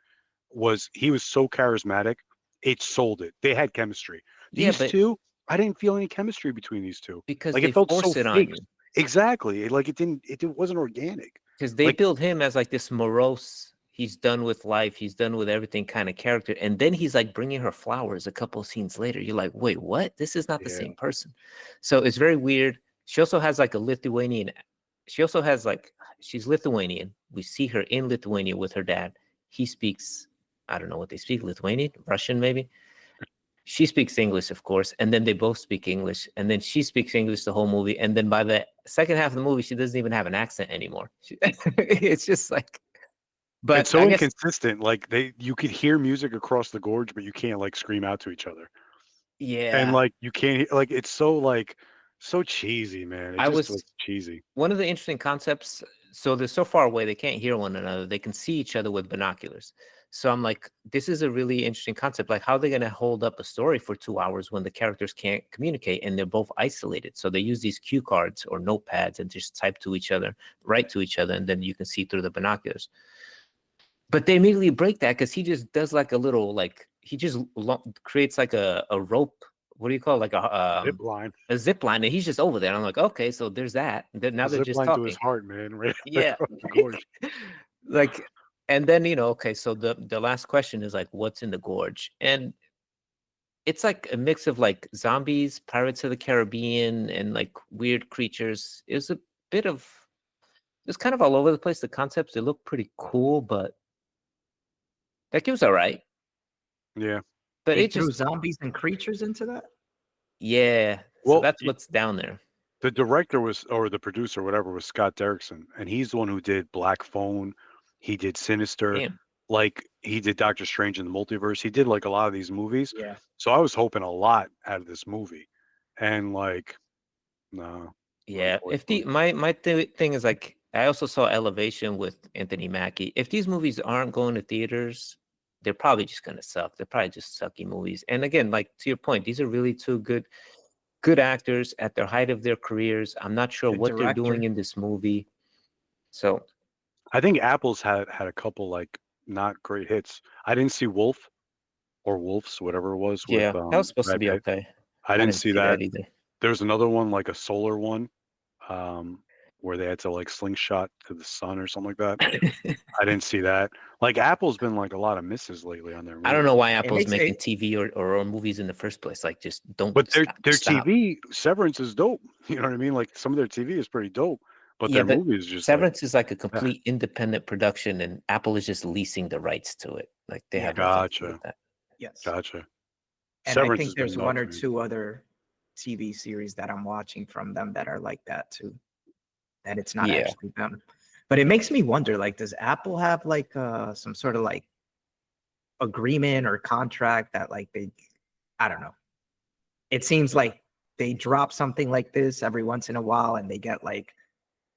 he was so charismatic. It sold it. They had chemistry. Yeah, These but two, I didn't feel any chemistry between these two. because Like they it felt force so it on fake. you. Exactly. Like it wasn't organic. Because they Like build him as like this morose, he's done with life, he's done with everything kind of character. And then he's like bringing her flowers a couple of scenes later. You're like, wait, what? This is not the yeah. same person. So it's very weird. She also has like a Lithuanian. She also has like, she's Lithuanian. We see her in Lithuania with her dad. He speaks, I don't know what they speak, Lithuanian, Russian maybe. She speaks English, of course, and then they both speak English, and then she speaks English the whole movie, and then by the second half of the movie, she doesn't even have an accent anymore. It's just like, but It's so I guess, inconsistent. Like you could hear music across the gorge, but you can't like scream out to each other. And yeah, like you can't like it's so cheesy, man. It I just was was cheesy. one of the interesting concepts. So they're so far away, they can't hear one another. They can see each other with binoculars. So I'm like, this is a really interesting concept. Like, how are they going to hold up a story for 2 hours when the characters can't communicate and they're both isolated? So they use these cue cards or notepads and just type to each other, write to each other, and then you can see through the binoculars. But they immediately break that because he just does like a little, like, he just creates like a rope. What do you call it? Like Zip line. a zip line, and he's just over there. And I'm like, okay, so there's that. And then now they're Zip just line to talking. his heart, man. Right Yeah. across the gorge. Like, and then, you know, okay, so the last question is like, what's in the gorge? And it's like a mix of like zombies, Pirates of the Caribbean, and like weird creatures. It's a bit of, it's kind of all over the place. The concepts, they look pretty cool, but that was all right. Yeah. But They it threw just, zombies and creatures into that. yeah. Well, So that's what's down there. the director or the producer, whatever, was Scott Derrickson, and he's the one who did Black Phone. He did Sinister. Damn. Like he did Doctor Strange in the Multiverse. He did like a lot of these movies. Yeah. So I was hoping a lot out of this movie, and like, no. Yeah. If my thing is like, I also saw Elevation with Anthony Mackie. If these movies aren't going to theaters, they're probably just gonna suck. They're probably just sucky movies. And again, like to your point, these are really two good actors at their height of their careers. I'm not sure Good what they're doing director. in this movie. So I think Apple's had a couple like not great hits. I didn't see Wolf or Wolves, whatever it was. yeah, With that was supposed to Brad be Pitt. okay. I didn't see that. either. There's another one like a solar one, where they had to like slingshot to the sun or something like that. I didn't see that. Like Apple's been like a lot of misses lately on their movies. I don't know why Apple's makes making it- TV or movies in the first place. Like, just don't. But their stop. TV Severance is dope. You know what I mean? Like some of their TV is pretty dope, but Yeah, their but movie is just Severance is like a complete independent production, and Apple is just leasing the rights to it. Like they Yeah. have nothing to do Gotcha. with that. Yes. Gotcha. And I Severance think has been there's one or nuts, man. two other TV series that I'm watching from them that are like that too. That it's not Yeah. actually them. But it makes me wonder, like, does Apple have like some sort of like agreement or contract that like I don't know. It seems like they drop something like this every once in a while and they get like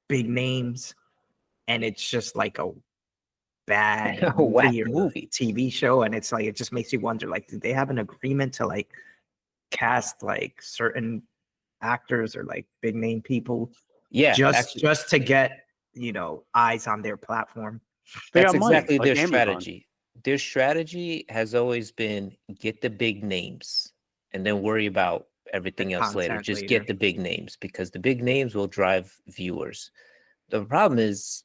big names and it's just like a bad A whack movie or movie. TV show. And it's like, it just makes you wonder, like, did they have an agreement to like cast like certain actors or like big name people Yeah, just actually, to get, you know, eyes on their platform? They that's got money, exactly like their Amazon. strategy. Their strategy has always been get the big names and then worry about everything else later. Content Just later. get the big names because the big names will drive viewers. The problem is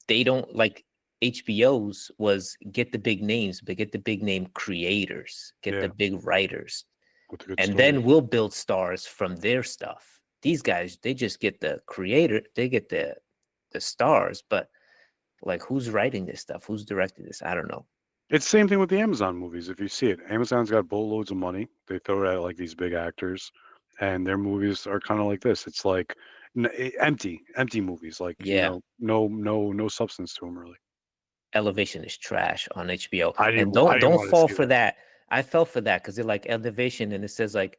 they don't like HBO's was get the big names, but get the big name creators, get the Yeah. big writers, With the good and stories. then we'll build stars from their stuff. These guys, they just get the creator, they get the stars, but like who's writing this stuff? Who's directing this? I don't know. It's the same thing with the Amazon movies. If you see it, Amazon's got boatloads of money. They throw it at like these big actors, and their movies are kind of like this. It's like empty movies. Like Yeah. no substance to them really. Elevation is trash on HBO. I And didn't don't want to fall see for that. that. I fell for that because they're like Elevation and it says like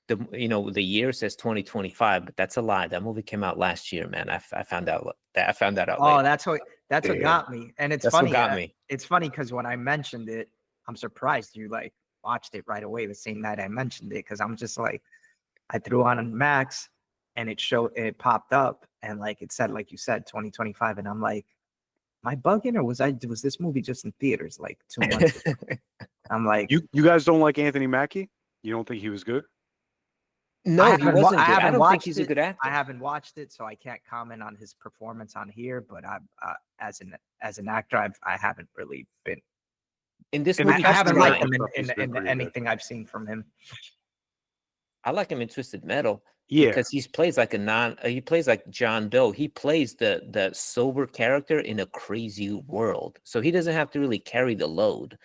the year says 2025, but that's a lie. That movie came out last year, man. I found out that out Oh, later. that's what Damn. got me. And it's That's what funny. got me. It's funny because when I mentioned it, I'm surprised you like watched it right away the same night I mentioned it, because I'm just like, I threw on Max and it popped up and like it said, like you said, 2025, and I'm like, am I bugging or was this movie just in theaters like 2 months ago? I'm like, You guys don't like Anthony Mackie? You don't think he was good? No, he wasn't good. I don't think he's a good actor. I haven't watched it, so I can't comment on his performance on here. But as an actor, I haven't really been. In this In the movie, I he's haven't Captain liked fine. him America stuff, he's been in pretty good. anything I've seen from him. I like him in Twisted Metal Yeah. because he plays like he plays like John Doe. He plays the sober character in a crazy world. So he doesn't have to really carry the load.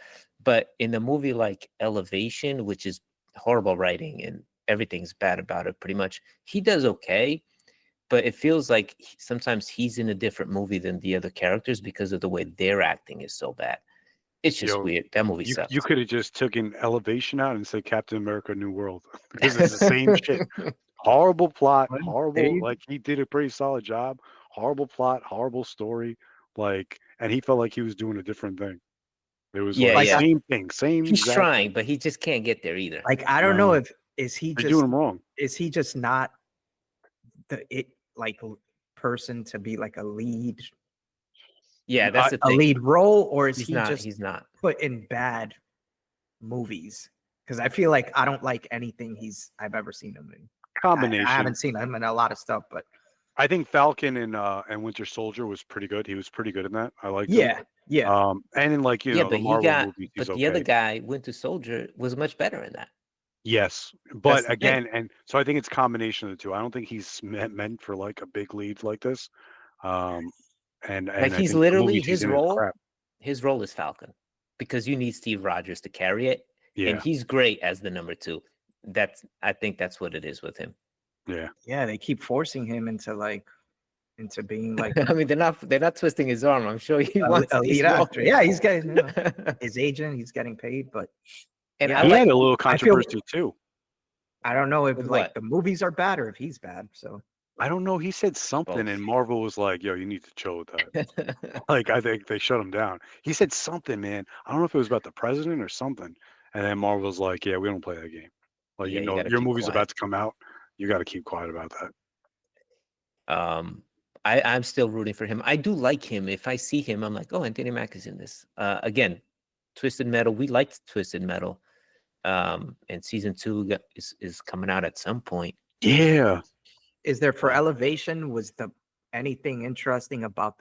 But in a movie like Elevation, which is horrible writing and everything's bad about it pretty much, he does okay. But it feels like sometimes he's in a different movie than the other characters because of the way their acting is so bad. It's just Yo, weird. That movie You sucks. could have just taken Elevation out and said Captain America: New World because it's the same shit. Horrible plot, Well, there horrible. you- Like he did a pretty solid job. Horrible plot, horrible story. Like, and he felt like he was doing a different thing. It was Yeah, like yeah. same thing, same. He's exact trying, thing. but he just can't get there either. Like, I don't know No. if is he They're just doing him wrong. not the person to be like a lead Yeah, that's the a thing. lead role, or is He's he not. just He's not. put in bad movies? Because I feel like I don't like anything I've ever seen him in. Combination. I haven't seen him in a lot of stuff, but I think Falcon and Winter Soldier was pretty good. He was pretty good in that. I liked him. yeah. And in like Yeah, the but he Marvel got. movies, But he's the other okay. guy, Winter Soldier, was much better in that. Yes, That's but the thing. again, and so I think it's a combination of the two. I don't think he's meant for like a big lead like this. And Like I he's think the literally movies he's his in is role. crap. His role is Falcon, because you need Steve Rogers to carry it, Yeah, and he's great as the number 2. I think that's what it is with him. yeah. Yeah, they keep forcing him into being like I mean, they're not twisting his arm. I'm sure he a wants these lead actor. roles. Yeah, he's getting his agent. He's getting paid, but And yeah, I He like. had a little I feel- controversy too. I don't know if With like what? the movies are bad or if he's bad. So I don't know. He said something, Both. and Marvel was like, "Yo, you need to chill with that." Like, I think they shut him down. He said something, man. I don't know if it was about the president or something. And then Marvel was like, "Yeah, we don't play that game. Like, Yeah, you you know, gotta your keep movie's quiet. about to come out. You got to keep quiet about that." I'm still rooting for him. I do like him. If I see him, I'm like, oh, Anthony Mack is in this. Again, Twisted Metal. We liked Twisted Metal. And season 2 is coming out at some point. Yeah. is there for Elevation? Was anything interesting about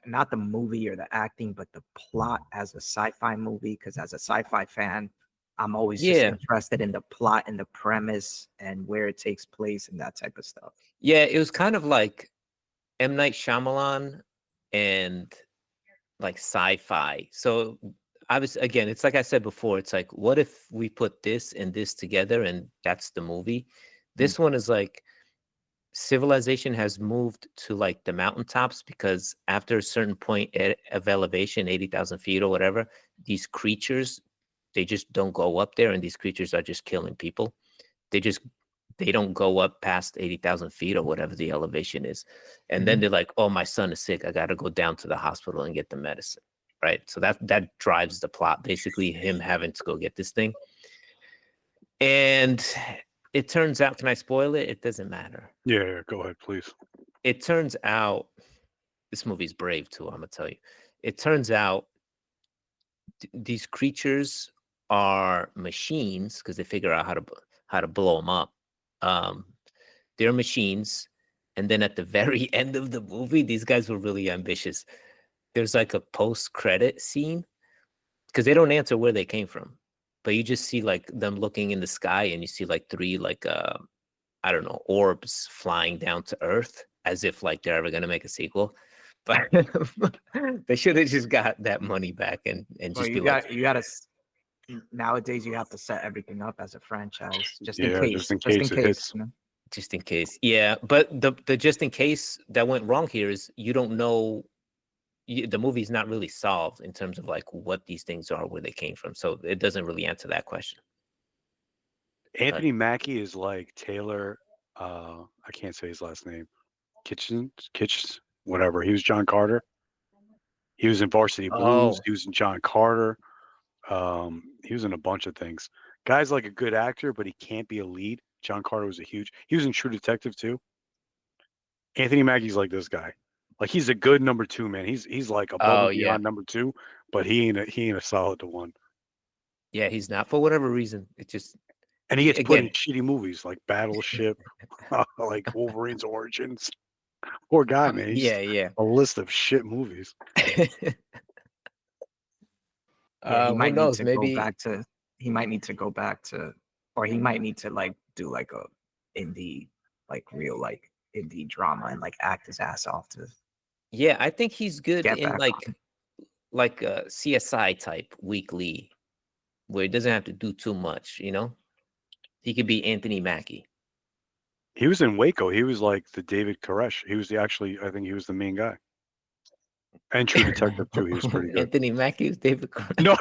not the movie or the acting, but the plot as a sci-fi movie? Because as a sci-fi fan, I'm always just interested in the plot and the premise and where it takes place and that type of stuff. Yeah, it was kind of like M. Night Shyamalan and like sci-fi. So obviously, again, it's like I said before. It's like, what if we put this and this together, and that's the movie? This one is like civilization has moved to like the mountaintops because after a certain point of elevation, 80,000 feet or whatever, these creatures, they just don't go up there, and these creatures are just killing people. They don't go up past 80,000 feet or whatever the elevation is. And then they're like, oh, my son is sick. I got to go down to the hospital and get the medicine. Right. So that drives the plot, basically him having to go get this thing. And it turns out, can I spoil it? It doesn't matter. Yeah, go ahead, please. It turns out, this movie's brave too, I'm going to tell you. It turns out these creatures are machines because they figure out how to blow them up. They're machines. And then at the very end of the movie, these guys were really ambitious. There's like a post-credit scene because they don't answer where they came from, but you just see like them looking in the sky, and you see like three like I don't know, orbs flying down to Earth, as if like they're ever gonna make a sequel. But they should have just got that money back and just you be like, nowadays you have to set everything up as a franchise just Yeah, in case. just in case it hits. You know? just in case. Yeah, but the just in case that went wrong here is you don't know. The movie's not really solved in terms of like what these things are, where they came from. So it doesn't really answer that question. Anthony Mackie is like Taylor. I can't say his last name. Kitchens, whatever. He was John Carter. He was in Varsity Blues. Oh. He was in John Carter. He was in a bunch of things. Guy's like a good actor, but he can't be a lead. John Carter was he was in True Detective too. Anthony Mackie's like this guy. Like he's a good number two, man. He's like above and beyond number two, but he ain't a solid to one. Yeah, he's not, for whatever reason. It just, And he gets put in again, shitty movies like Battleship, like Wolverine's Origins. Poor guy, man. He's yeah. a list of shit movies. Yeah, he who might knows? need to Maybe go back to. He might need to go back to, or he might need to like do like a indie, like real like indie drama and like act his ass off to. Yeah, I think he's good Get in back like a CSI type weekly, where he doesn't have to do too much. You know, he could be Anthony Mackie. He was in Waco. He was like the David Koresh. He was I think he was the main guy. And True Detective too. He was pretty good. Anthony Mackie was David Koresh. No.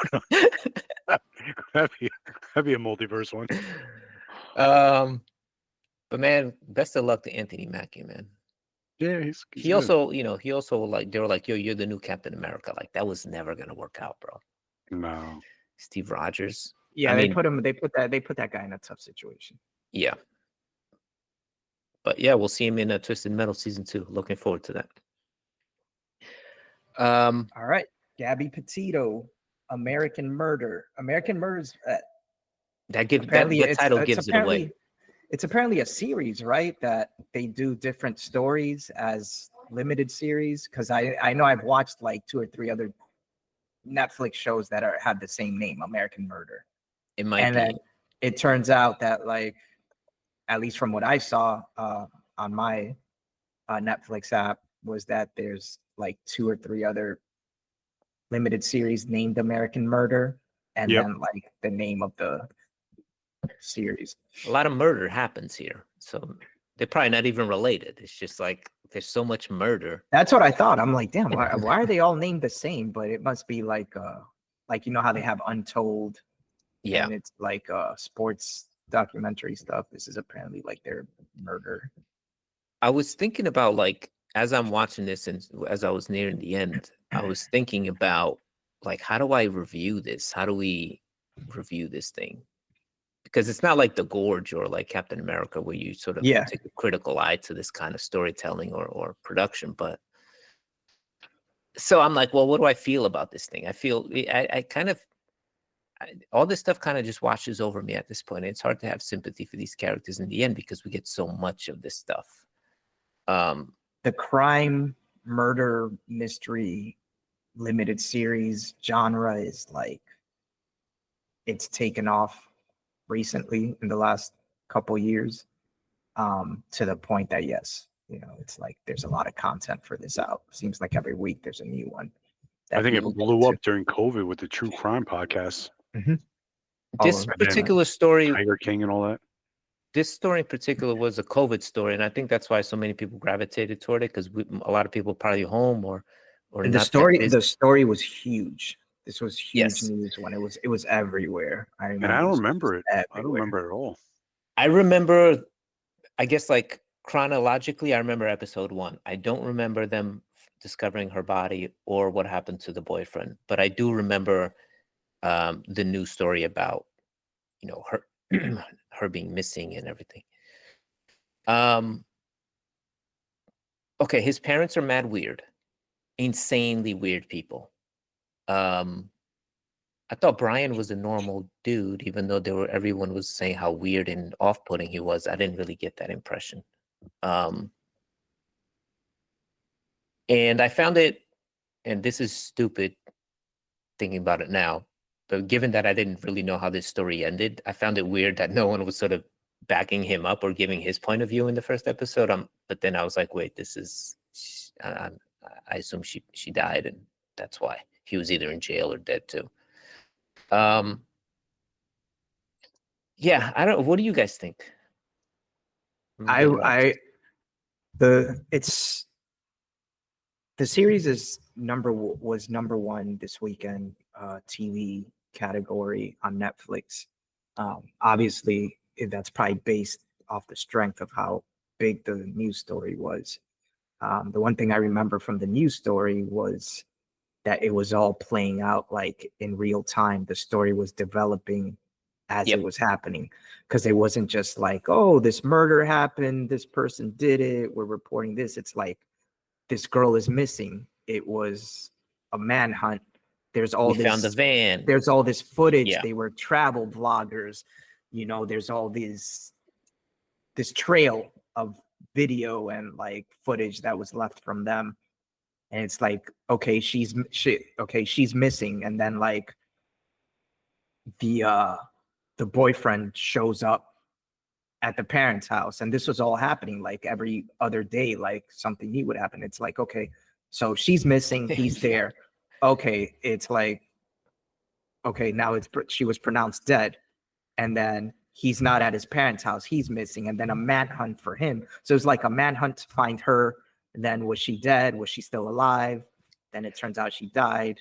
that'd be a multiverse one. But man, best of luck to Anthony Mackie, man. Yeah, he's He good. also like, they were like, yo, you're the new Captain America. Like that was never gonna work out, bro. No. Steve Rogers. Yeah, I they mean, put that guy in a tough situation. yeah. But yeah, we'll see him in Twisted Metal season 2. Looking forward to that. All right, Gabby Petito, American Murder. American Murder's that apparently title gives it away. It's apparently a series, right? That they do different stories as limited series. Because I know I've watched like 2 or 3 other Netflix shows that have the same name, American Murder. It might and be. then it turns out that, like, at least from what I saw on my Netflix app, was that there's like 2 or 3 other limited series named American Murder, and then like the name of the series. A lot of murder happens here, so they're probably not even related. It's just like there's so much murder. That's what I thought. I'm like, damn, why are they all named the same? But it must be like you know how they have Untold, Yeah, and it's like sports documentary stuff. This is apparently like their murder. I was thinking about, like, as I'm watching this and as I was nearing the end, I was thinking about, like, how do I review this? How do we review this thing? Because it's not like The Gorge or like Captain America, where you sort of take a critical eye to this kind of storytelling or production. But so I'm like, well, what do I feel about this thing? I feel all this stuff kind of just washes over me at this point. It's hard to have sympathy for these characters in the end because we get so much of this stuff. The crime, murder, mystery limited series genre is like, it's taken off recently in the last couple years, to the point that, yes, you know, it's like there's a lot of content for this out. Seems like every week there's a new one. I that think he it went blew to. up during COVID with the true crime podcasts, All This of And then- particular story, Tiger King and all that. this story in particular was a COVID story, and I think that's why so many people gravitated toward it because a lot of people probably home or And not that busy. the story was huge. This was huge Yes. news when it was everywhere. I remember. And I don't this was remember it. I don't everywhere. remember it at all. I remember, I guess, like chronologically, I remember episode 1. I don't remember them discovering her body or what happened to the boyfriend, but I do remember the news story about, her her being missing and everything. Okay, his parents are mad weird, insanely weird people. I thought Brian was a normal dude, even though everyone was saying how weird and off-putting he was. I didn't really get that impression. And I found it, and this is stupid thinking about it now, but given that I didn't really know how this story ended, I found it weird that no one was sort of backing him up or giving his point of view in the first episode. But then I was like, wait, this is, I assume she died, and that's why he was either in jail or dead too. Yeah, I don't. What do you guys think? The series was number 1 this weekend TV category on Netflix. Obviously, that's probably based off the strength of how big the news story was. The one thing I remember from the news story was that it was all playing out like in real time. The story was developing as Yep. it was happening, because it wasn't just like, oh, this murder happened, this person did it, we're reporting this. It's like, this girl is missing. It was a manhunt. There's all We found the van. There's all this footage. Yeah. They were travel vloggers. There's all this trail of video and like footage that was left from them. And it's like, okay, she's missing. And then like the boyfriend shows up at the parents' house, and this was all happening like every other day, like something new would happen. It's like, okay, so she's missing, he's Yeah. there. Okay, it's like, okay, now she was pronounced dead, and then he's not at his parents' house, he's missing, and then a manhunt for him. So it's like a manhunt to find her. And then was she dead? Was she still alive? Then it turns out she died.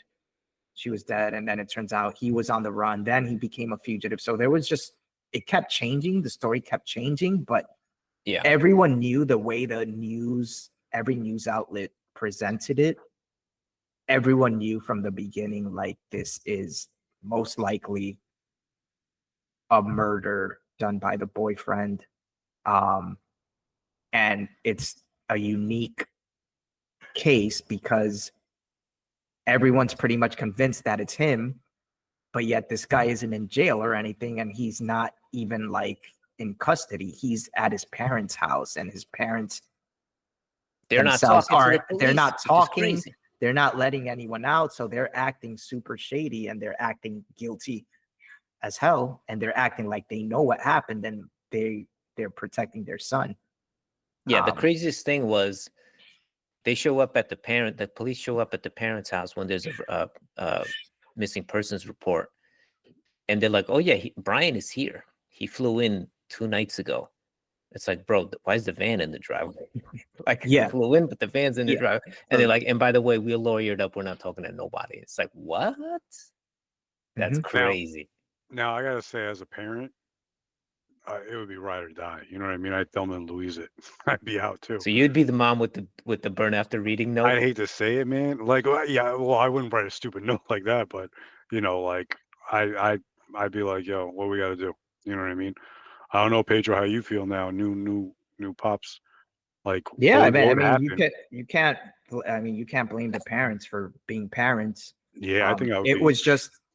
She was dead, and then it turns out he was on the run. Then he became a fugitive. So there was just, it kept changing. The story kept changing, but Yeah. everyone knew the way every news outlet presented it. Everyone knew from the beginning, like, this is most likely a murder done by the boyfriend. And it's a unique case because everyone's pretty much convinced that it's him, but yet this guy isn't in jail or anything, and he's not even like in custody. He's at his parents' house, and his parents They're not themselves talking to the police. they're not which is talking. crazy. They're not letting anyone out, so they're acting super shady, and they're acting guilty as hell, and they're acting like they know what happened, and they're protecting their son. Yeah, the craziest thing was the police show up at the parents' house when there's a missing persons report, and they're like, "Oh yeah, Brian is here. He flew in 2 nights ago." It's like, bro, why is the van in the driveway? Like, Yeah. he flew in, but the van's in the Yeah. driveway, and they're like, "And by the way, we're lawyered up. We're not talking to nobody." It's like, what? That's Mhm. crazy. Now I gotta say, as a parent, it would be ride or die. You know what I mean? I'd Thelma and Louise it. I'd be out too. So you'd be the mom with the burn after reading note. I'd hate to say it, man. Like, yeah, well, I wouldn't write a stupid note like that, but like, I'd be like, yo, what we gotta do? You know what I mean? I don't know, Pedro, how you feel now? New pops. Like, Yeah, what I mean, would happen? you can't blame the parents for being parents. Yeah, I think I would it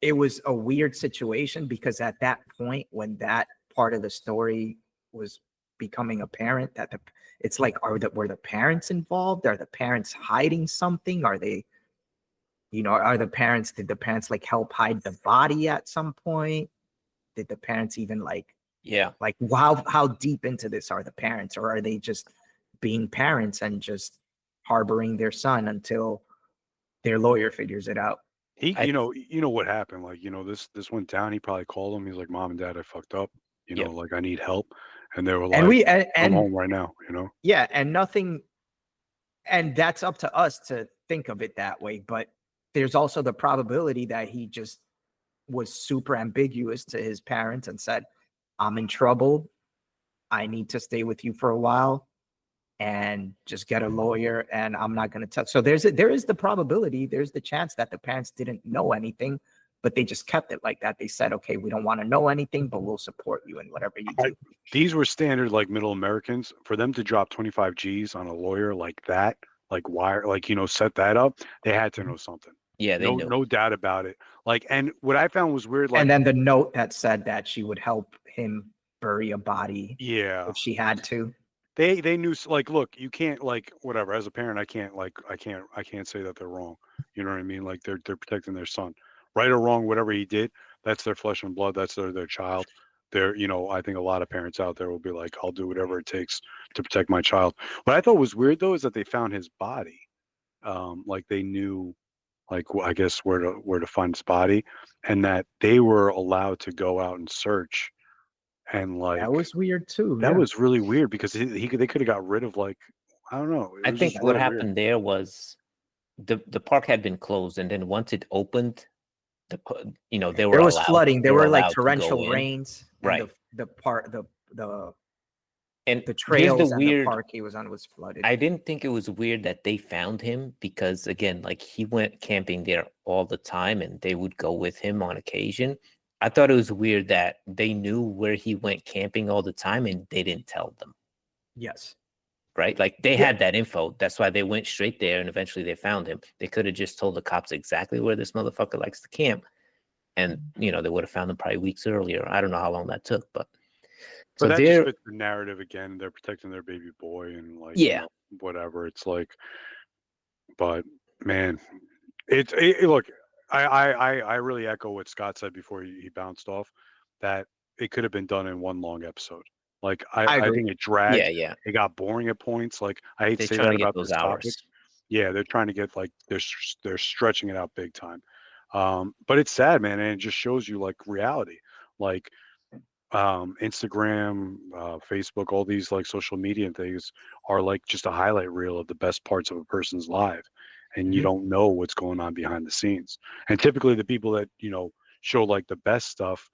be. was a weird situation, because at that point, when that part of the story was becoming apparent, that it's like, were the parents involved? Are the parents hiding something? Are they, did the parents like help hide the body at some point? Did the parents even like how deep into this are the parents, or are they just being parents and just harboring their son until their lawyer figures it out. He, I you know what happened. Like, this went down. He probably called him. He's like, "Mom and Dad, I fucked up. Yep. Like I need help." And they were And like, we "Come and home right now." yeah, and nothing, and that's up to us to think of it that way. But there's also the probability that he just was super ambiguous to his parents and said, "I'm in trouble. I need to stay with you for a while and just get a lawyer, and I'm not going to tell." So there is the probability, there's the chance that the parents didn't know anything, but they just kept it like that. They said, "Okay, we don't want to know anything, but we'll support you in whatever you do." These were standard, like, middle Americans. For them to drop 25 G's on a lawyer like that, like wire, like, set that up, they had to know something. Yeah, they No, knew. no doubt about it. Like, and what I found was weird, like, And then the note that said that she would help him bury a body yeah, if she had to. they knew, like, look, you can't, like, whatever. As a parent, I can't say that they're wrong. You know what I mean? Like, they're protecting their son, right or wrong, whatever he did. That's their flesh and blood. That's their child. They're, I think a lot of parents out there will be like, "I'll do whatever it takes to protect my child." What I thought was weird though is that they found his body. Like they knew, like, I guess where to find his body, and that they were allowed to go out and search, and That like was weird too. that Yeah. was really weird because they could have got rid of, like, I don't know. It I was think just what real weird. happened there was the park had been closed, and then once it opened, they were There was allowed. flooding. They There were were like allowed to go torrential in. rains, and Right. And the here's the trails and the weird. park he was on was flooded. I didn't think it was weird that they found him because, again, like he went camping there all the time and they would go with him on occasion. I thought it was weird that they knew where he went camping all the time and they didn't tell them, Yes. right? Like they Yeah. had that info. That's why they went straight there and eventually they found him. They could have just told the cops exactly where this motherfucker likes to camp. And, they would have found him probably weeks earlier. I don't know how long that took, but But so that just they're, fits the narrative again. They're protecting their baby boy and, like, yeah. whatever. It's like, but man, look. I really echo what Scott said before he bounced off, that it could have been done in one long episode. Like I I agree. think it dragged. Yeah. It got boring at points. Like, I hate to They're say trying that to get about those this topic. hours. Yeah, they're trying to get, like, they're stretching it out big time. But it's sad, man, and it just shows you, like, reality. Like, Instagram, Facebook, all these, like, social media things are like just a highlight reel of the best parts of a person's life, and you Mhm. don't know what's going on behind the scenes. And typically the people that, show, like, the best stuff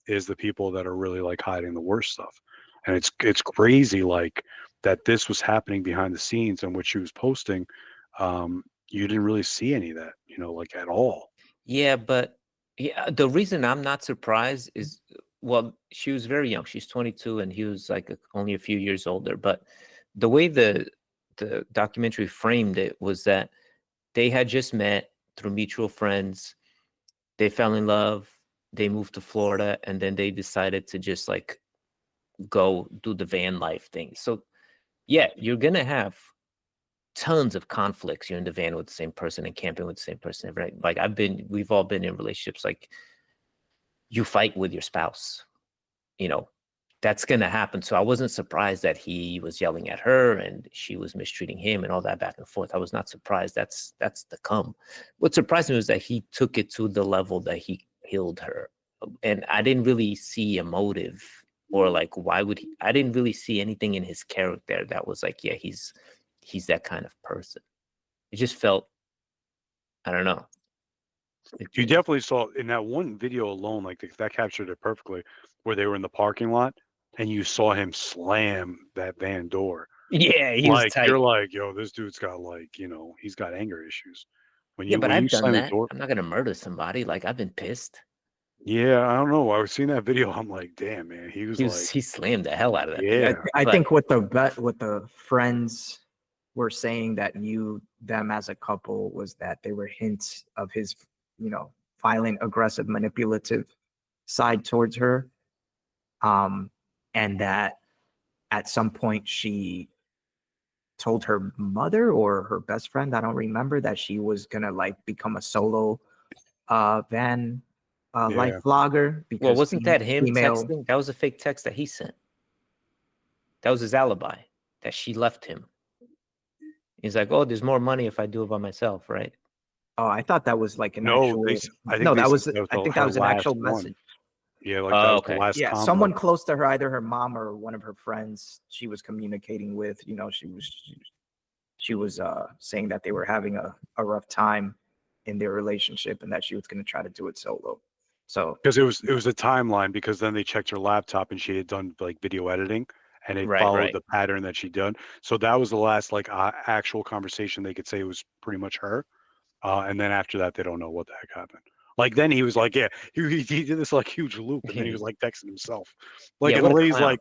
is the people that are really, like, hiding the worst stuff. And it's crazy, like, that this was happening behind the scenes, and what she was posting, you didn't really see any of that, like, at all. Yeah, but the reason I'm not surprised is, well, she was very young. She's 22 and he was like only a few years older. But the way the documentary framed it was that they had just met through mutual friends. They fell in love. They moved to Florida, and then they decided to just like go do the van life thing. So yeah, you're gonna have tons of conflicts. You're in the van with the same person and camping with the same person, right? Like we've all been in relationships. Like you fight with your spouse, that's gonna happen. So I wasn't surprised that he was yelling at her and she was mistreating him and all that back and forth. I was not surprised. That's the come. What surprised me was that he took it to the level that he killed her, and I didn't really see a motive or like why would he. I didn't really see anything in his character that was like, yeah, he's that kind of person. It just felt, I don't know. You definitely saw in that one video alone, like, that captured it perfectly, where they were in the parking lot and you saw him slam that van door. Yeah, he was Like, tight. you're like, yo, this dude's got, like, he's got anger issues. When Yeah, you but when you I've done slam the that. door, I'm not gonna murder somebody. Like I've been pissed. yeah, I don't know. I was seeing that video. I'm like, damn, man, he was like, He slammed the hell out of that thing. yeah, I But think what the friends were saying that knew them as a couple was that they were hints of his, violent, aggressive, manipulative side towards her. And that at some point she told her mother or her best friend, I don't remember, that she was gonna like become a solo van life yeah. vlogger because well, wasn't that him female. texting? That was a fake text that he sent. That was his alibi. That she left him. He's like, oh, there's more money if I do it by myself, right? Oh, I thought that was like an No, actual. I think No, they that said was. that was I think that her was an last actual one. message. Yeah, like that Oh, was the okay. last Yeah, convo. someone close to her, either her mom or one of her friends, she was communicating with. You know, she was saying that they were having a rough time in their relationship and that she was going to try to do it solo. So Because it was a timeline, because then they checked her laptop and she had done like video editing, and it Right, followed right. the pattern that she'd done. So that was the last like actual conversation they could say was pretty much her. And then after that, they don't know what the heck happened. Like then he was like, yeah, he did this like huge loop, and then he was like texting himself. Like, Yeah, and the what a lady's clown. like,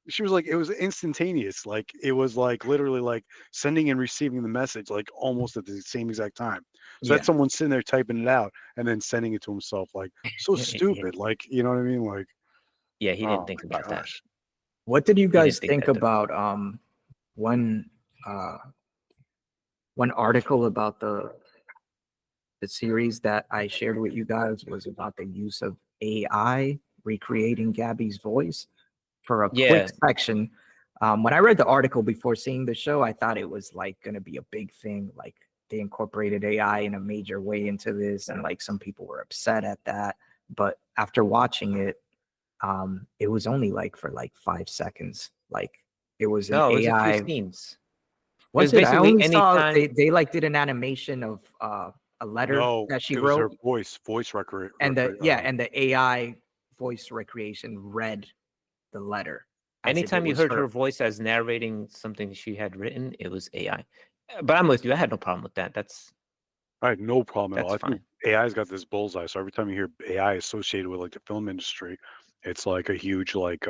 she was like, it was instantaneous. Like it was like literally like sending and receiving the message like almost at the same exact time. So yeah, that's someone sitting there typing it out and then sending it to himself. Like so Yeah, stupid. Like, you know what I mean? Like, yeah, he didn't oh think my about that. gosh. what did you He didn't guys think think that through. about one uh one article about the series that I shared with you guys was about the use of AI recreating Gabby's voice. For a quick Yeah, section, when I read the article before seeing the show, I thought it was like going to be a big thing. Like they incorporated AI in a major way into this, and like some people were upset at that. But after watching it, it was only like for like 5 seconds. Like it was an no, it was a few AI. scenes. It Was was it? I basically only saw anytime. they like did an animation of a letter No, that she it was her wrote, voice record. and the AI voice recreation read the letter as if it Anytime you was heard her her. voice as narrating something she had written, it was AI. But I'm with you. I had no problem with that. I had no problem at all. That's I think fine. AI's got this bullseye. So every time you hear AI associated with like the film industry, it's like a huge like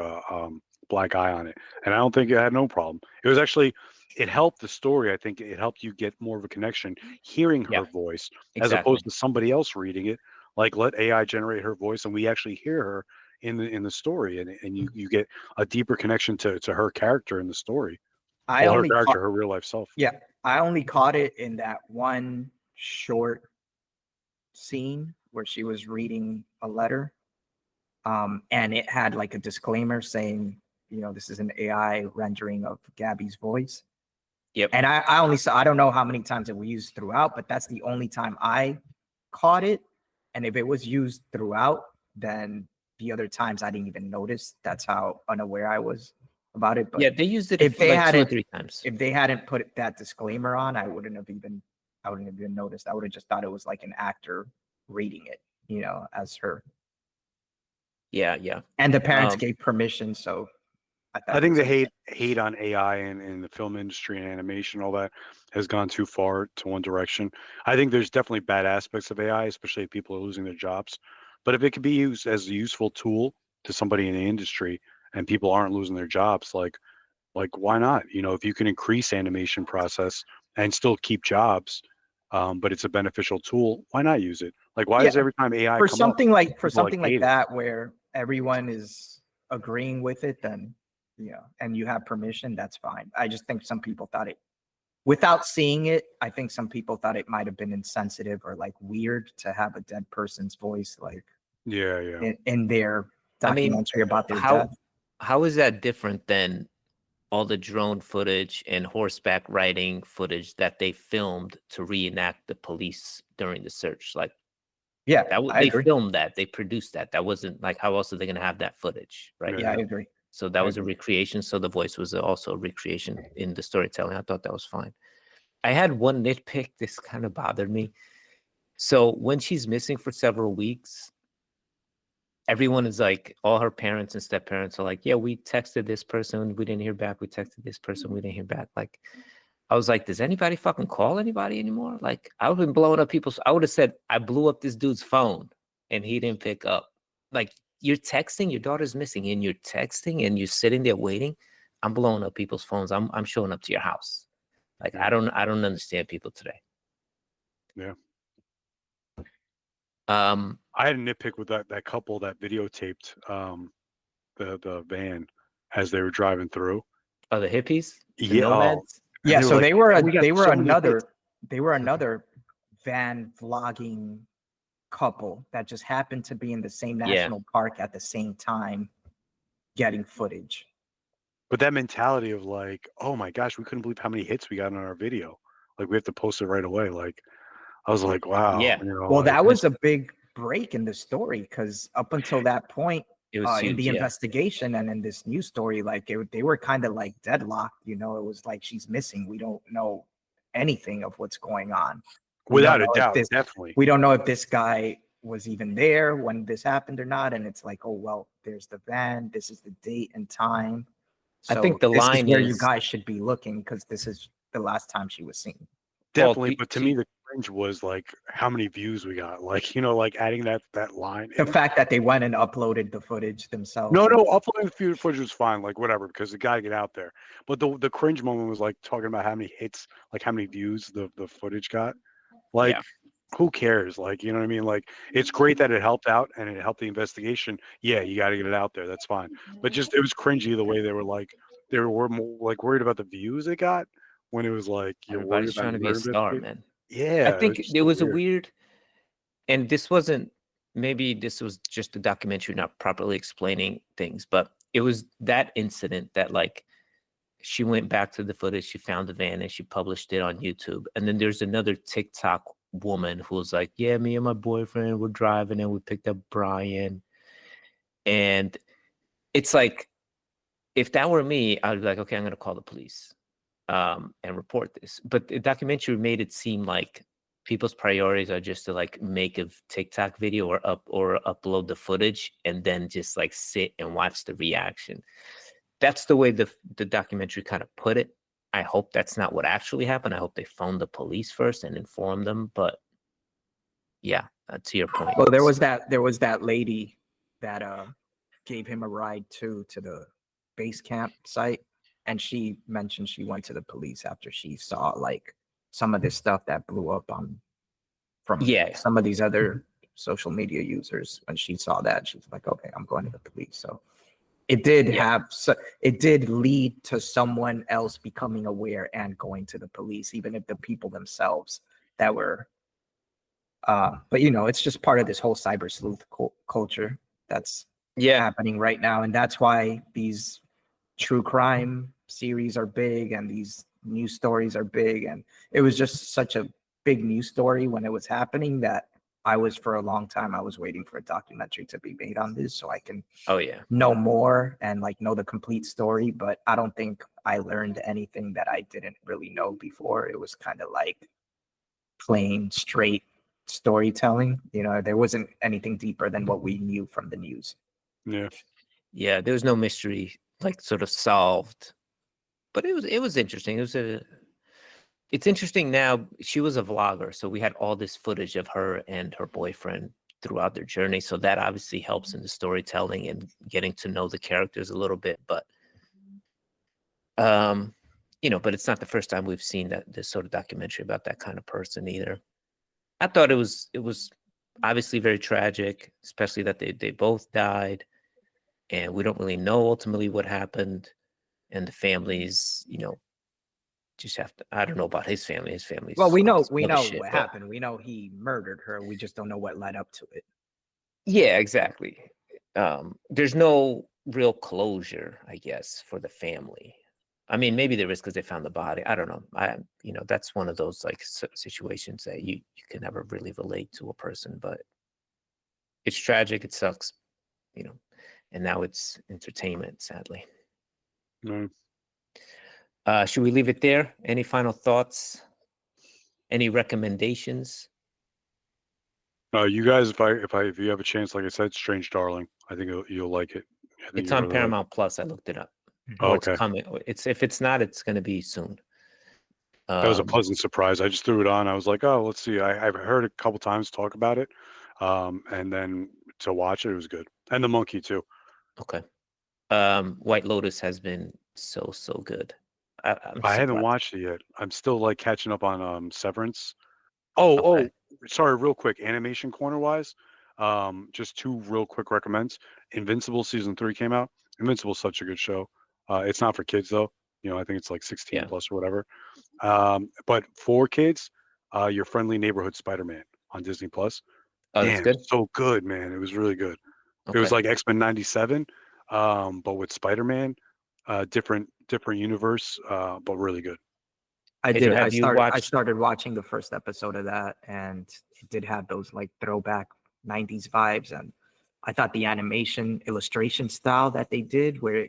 black eye on it. And I don't think it had no problem. It was actually, it helped the story. I think it helped you get more of a connection hearing Yeah, her voice as opposed exactly. to somebody else reading it. Like let AI generate her voice and we actually hear her in the story, and you get a deeper connection to her character in the story. I Well, her only character, caught, her real life self. yeah, I only caught it in that one short scene where she was reading a letter, and it had like a disclaimer saying, you know, this is an AI rendering of Gabby's voice. Yep. And I only saw, I don't know how many times it was used throughout, but that's the only time I caught it. And if it was used throughout, then the other times I didn't even notice. That's how unaware I was about it. Yeah, But they used it if they like 2 or hadn't, 3 times. if they hadn't put that disclaimer on, I wouldn't have even noticed. I would have just thought it was like an actor reading it, you know, as her. Yeah, yeah. And the parents Um, gave permission, so I thought I it think was the okay. hate on AI and in the film industry and animation, all that has gone too far to one direction. I think there's definitely bad aspects of AI, especially if people are losing their jobs. But if it could be used as a useful tool to somebody in the industry and people aren't losing their jobs, like why not? You know, if you can increase animation process and still keep jobs, but it's a beneficial tool, why not use it? Like why Yeah, does every time AI for come up, something like people like hate it? that where everyone is agreeing with it, then and you have permission, that's fine. I just think some people thought it, without seeing it, I think some people thought it might have been insensitive or like weird to have a dead person's voice like Yeah, yeah. in their I mean, documentary about their how death. how is that different than all the drone footage and horseback riding footage that they filmed to reenact the police during the search? Like Yeah, I they agree. filmed that, they produced that. That wasn't like, how else are they going to have that footage, right? Yeah, I Yeah. agree. So that I was a agree. recreation. So the voice was also a recreation in the storytelling. I thought that was fine. I had one nitpick. This kind of bothered me. So when she's missing for several weeks, everyone is like, all her parents and step parents are like, yeah, we texted this person, we didn't hear back. We texted this person, we didn't hear back. Like, I was like, does anybody fucking call anybody anymore? Like, I would have been blowing up people's. I would have said, I blew up this dude's phone and he didn't pick up. Like, you're texting, your daughter's missing, and you're texting and you're sitting there waiting. I'm blowing up people's phones. I'm showing up to your house. Like, Yeah. I don't understand people today. Yeah. Um, I had a nitpick with that couple that videotaped the van as they were driving through. oh, the hippies, the Yeah. Oh, nomads. and Yeah, they were so like, they were "And we got so many hits." another van vlogging couple that just happened to be in the same Yeah, national park at the same time getting footage. But that mentality of like, oh my gosh, we couldn't believe how many hits we got on our video. Like we have to post it right away. Like, I was like, wow. Yeah. You know, Well, like, that was a big break in the story because up until that point, It was in huge. the Yeah. investigation and in this news story, like they were kind of like deadlocked. You know, it was like she's missing. We don't know anything of what's going on. We don't without a know if doubt, this- definitely. We don't know if this guy was even there when this happened or not. And it's like, oh well, there's the van. This is the date and time. I So think the this line is where you is- guys should be looking because this is the last time she was seen. Definitely, Well, but to me, the cringe was like how many views we got. Like, you know, like adding that line. The fact that they went and uploaded the footage themselves. No, uploading the footage was fine, like whatever, because it got to get out there. But the cringe moment was like talking about how many hits, like how many views the footage got. Like, Yeah. who cares? Like, you know what I mean? Like, it's great that it helped out and it helped the investigation. Yeah, you got to get it out there. That's fine. But just it was cringy the way they were like they were more, like worried about the views they got when it was like you're worried Everybody's about trying to be a murder star, investigation. man. Yeah, I think just there so was a weird, and this wasn't, maybe this was just a documentary not properly explaining things, but it was that incident that like she went back to the footage, she found the van and she published it on YouTube. And then there's another TikTok woman who was like, yeah, me and my boyfriend were driving and we picked up Brian. And it's like, if that were me, I'd be like, okay, I'm going to call the police and report this. But the documentary made it seem like people's priorities are just to like make a TikTok video or upload the footage and then just like sit and watch the reaction. That's the way the documentary kind of put it. I hope that's not what actually happened. I hope they phoned the police first and informed them. But yeah, to your point. Well, there was that lady that gave him a ride to the base camp site, and she mentioned she went to the police after she saw like some of this stuff that blew up from some of these other social media users. When she saw that, she was like, okay, I'm going to the police. So it did it did lead to someone else becoming aware and going to the police, even if the people themselves that were but you know, it's just part of this whole cyber sleuth culture that's happening right now. And that's why these true crime series are big and these news stories are big. And it was just such a big news story when it was happening that for a long time, I was waiting for a documentary to be made on this so I can know more and like know the complete story. But I don't think I learned anything that I didn't really know before. It was kind of like plain straight storytelling. You know, there wasn't anything deeper than what we knew from the news. Yeah, there was no mystery like sort of solved, but it was interesting. It's interesting now. She was a vlogger, so we had all this footage of her and her boyfriend throughout their journey, so that obviously helps in the storytelling and getting to know the characters a little bit. But you know, but it's not the first time we've seen this sort of documentary about that kind of person either. I thought it was obviously very tragic, especially that they both died, and we don't really know ultimately what happened. And the families, you know, just have to. I don't know about his family. His family's well, we know what happened. We know he murdered her. We just don't know what led up to it. Yeah, exactly. There's no real closure, I guess, for the family. I mean, maybe there is because they found the body. I don't know. You know, that's one of those like situations that you can never really relate to a person, but it's tragic. It sucks, you know, and now it's entertainment, sadly. No. Should we leave it there? Any final thoughts? Any recommendations? You guys, if you have a chance, like I said, Strange Darling, I think you'll like it. It's on Paramount Plus. I looked it up. Oh, It's coming. If it's not, it's going to be soon. That was a pleasant surprise. I just threw it on. I was like, oh, let's see. I've heard a couple times talk about it, and then to watch it, it was good. And the monkey too. Okay. White Lotus has been so good. I haven't watched it yet. I'm still like catching up on Severance. Oh, sorry, real quick, animation corner wise. Just two real quick recommends. Invincible season 3 came out. Invincible's such a good show. It's not for kids though. You know, I think it's like 16 plus or whatever. But for kids, Your Friendly Neighborhood Spider-Man on Disney Plus. Oh, that's good. So good, man. It was really good. Okay. It was like X-Men 97, but with Spider-Man, different universe, but really good. I Pedro, did. have you I watched? started watching the first episode of that, and it did have those like throwback '90s vibes. And I thought the animation illustration style that they did, where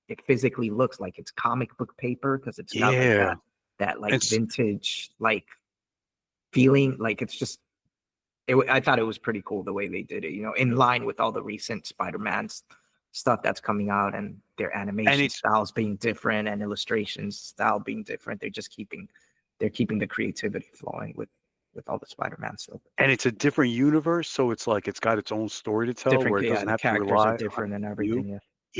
it physically looks like it's comic book paper because it's not like Yeah. that like It's vintage like feeling. Like it's just I thought it was pretty cool the way they did it. In line with all the recent Spider-Man's stuff that's coming out, and their animation it's styles being different and illustrations style being different. They're keeping the creativity flowing with all the Spider-Man stuff. and it's a different universe, so it's like it's got its own story to tell Different, where it yeah. doesn't The have to characters are rely on different and you. everything. Yeah,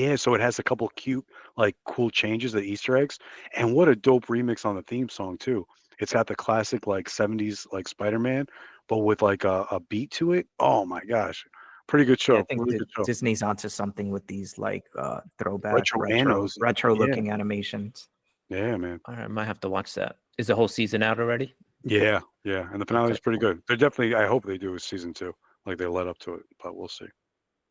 Yeah, so it has a couple cute, like cool changes, the Easter eggs, and what a dope remix on the theme song too. It's got the classic like 70s like Spider-Man, but with like a beat to it. Oh my gosh. Pretty good yeah. I show. think Really good show. Disney's onto something with these like throwback Retro annos. retro Yeah. looking animations. Yeah, man. All right, I might have to watch that. Is the whole season out already? Yeah, yeah. And the finale is Okay, pretty cool. good. They're definitely I hope they do a season 2. Like they led up to it, but we'll see.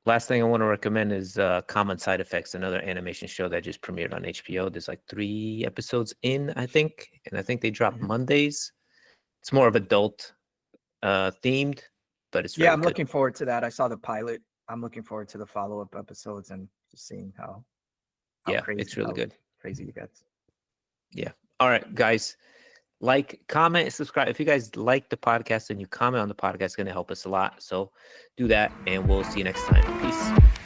Last thing I want to recommend is Common Side Effects, another animation show that just premiered on HBO. There's like 3 episodes in, I think, and I think they drop Mhm. Mondays. It's more of adult themed, but it's Yeah, very I'm good. looking forward to that. I saw the pilot. I'm looking forward to the follow-up episodes and just seeing how Yeah, crazy it's really how good. crazy it gets. Yeah. All right, guys. Like, comment, subscribe. If you guys like the podcast and you comment on the podcast, it's going to help us a lot. So do that, and we'll see you next time. Peace.